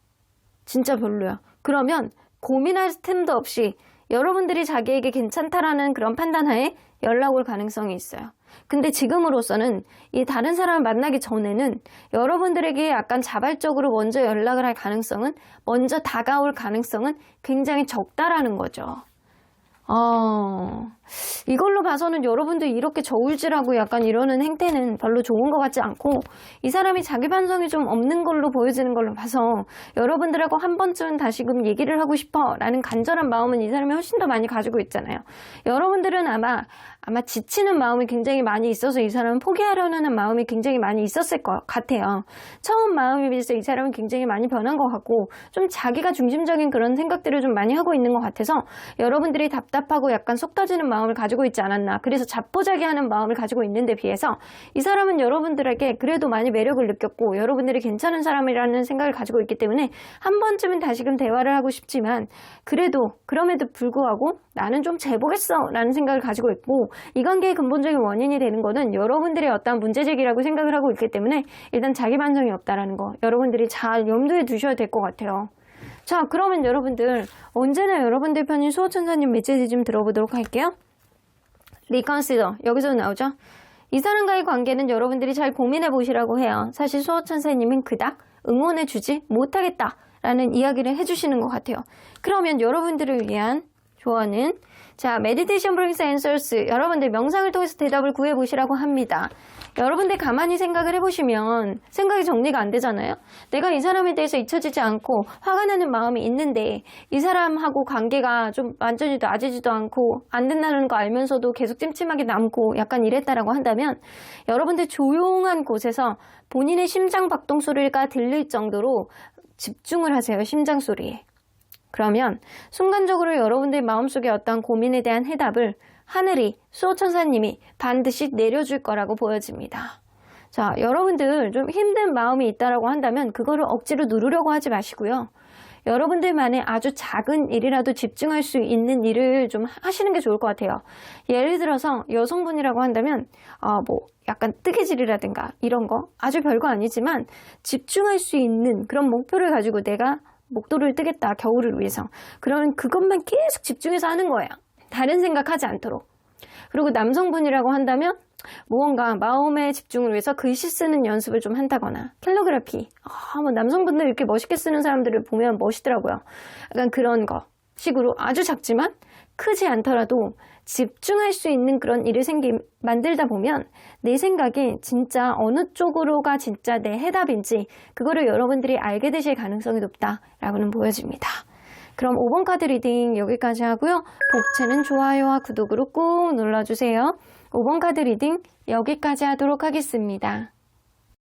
진짜 별로야. 그러면 고민할 틈도 없이 여러분들이 자기에게 괜찮다라는 그런 판단하에 연락 올 가능성이 있어요. 근데 지금으로서는 이 다른 사람을 만나기 전에는 여러분들에게 약간 자발적으로 먼저 연락을 할 가능성은, 먼저 다가올 가능성은 굉장히 적다라는 거죠. 이걸로 봐서는 여러분들 이렇게 저울질하고 약간 이러는 행태는 별로 좋은 것 같지 않고, 이 사람이 자기 반성이 좀 없는 걸로 보여지는 걸로 봐서 여러분들하고 한 번쯤은 다시금 얘기를 하고 싶어 라는 간절한 마음은 이 사람이 훨씬 더 많이 가지고 있잖아요. 여러분들은 아마 지치는 마음이 굉장히 많이 있어서 이 사람은 포기하려는 마음이 굉장히 많이 있었을 것 같아요. 처음 마음에 비해서 이 사람은 굉장히 많이 변한 것 같고, 좀 자기가 중심적인 그런 생각들을 좀 많이 하고 있는 것 같아서 여러분들이 답답하고 약간 속 터지는 마음을 가지고 있지 않았나. 그래서 자포자기하는 마음을 가지고 있는데 비해서 이 사람은 여러분들에게 그래도 많이 매력을 느꼈고 여러분들이 괜찮은 사람이라는 생각을 가지고 있기 때문에 한 번쯤은 다시금 대화를 하고 싶지만, 그럼에도 불구하고 나는 좀 재보겠어 라는 생각을 가지고 있고, 이 관계의 근본적인 원인이 되는 거는 여러분들의 어떤 문제제기라고 생각을 하고 있기 때문에 일단 자기 반성이 없다라는 거 여러분들이 잘 염두에 두셔야 될 것 같아요. 자, 그러면 여러분들 언제나 여러분들 편인 수호천사님 메시지 좀 들어보도록 할게요. 리컨시더, 여기서 나오죠? 이 사람과의 관계는 여러분들이 잘 고민해 보시라고 해요. 사실 수호천사님은 그닥 응원해 주지 못하겠다라는 이야기를 해주시는 것 같아요. 그러면 여러분들을 위한 조언은, 자, Meditation brings answers. 여러분들 명상을 통해서 대답을 구해보시라고 합니다. 여러분들 가만히 생각을 해보시면 생각이 정리가 안 되잖아요. 내가 이 사람에 대해서 잊혀지지 않고 화가 나는 마음이 있는데 이 사람하고 관계가 좀 완전히 나아지지도 않고 안 된다는 거 알면서도 계속 찜찜하게 남고 약간 이랬다라고 한다면, 여러분들 조용한 곳에서 본인의 심장 박동 소리가 들릴 정도로 집중을 하세요. 심장 소리에. 그러면 순간적으로 여러분들 마음속에 어떤 고민에 대한 해답을 하늘이, 수호천사님이 반드시 내려줄 거라고 보여집니다. 자, 여러분들 좀 힘든 마음이 있다라고 한다면 그거를 억지로 누르려고 하지 마시고요. 여러분들만의 아주 작은 일이라도 집중할 수 있는 일을 좀 하시는 게 좋을 것 같아요. 예를 들어서 여성분이라고 한다면 약간 뜨개질이라든가 이런 거 아주 별거 아니지만 집중할 수 있는 그런 목표를 가지고 내가 목도를 뜨겠다, 겨울을 위해서. 그러면 그것만 계속 집중해서 하는 거예요. 다른 생각하지 않도록. 그리고 남성분이라고 한다면 무언가 마음의 집중을 위해서 글씨 쓰는 연습을 좀 한다거나, 캘리그라피. 남성분들 이렇게 멋있게 쓰는 사람들을 보면 멋있더라고요. 약간 그런 거 식으로 아주 작지만 크지 않더라도 집중할 수 있는 그런 일을 만들다 보면 내 생각이 진짜 어느 쪽으로가 진짜 내 해답인지 그거를 여러분들이 알게 되실 가능성이 높다라고는 보여집니다. 그럼 5번 카드 리딩 여기까지 하고요. 복채는 좋아요와 구독으로 꾹 눌러주세요. 5번 카드 리딩 여기까지 하도록 하겠습니다.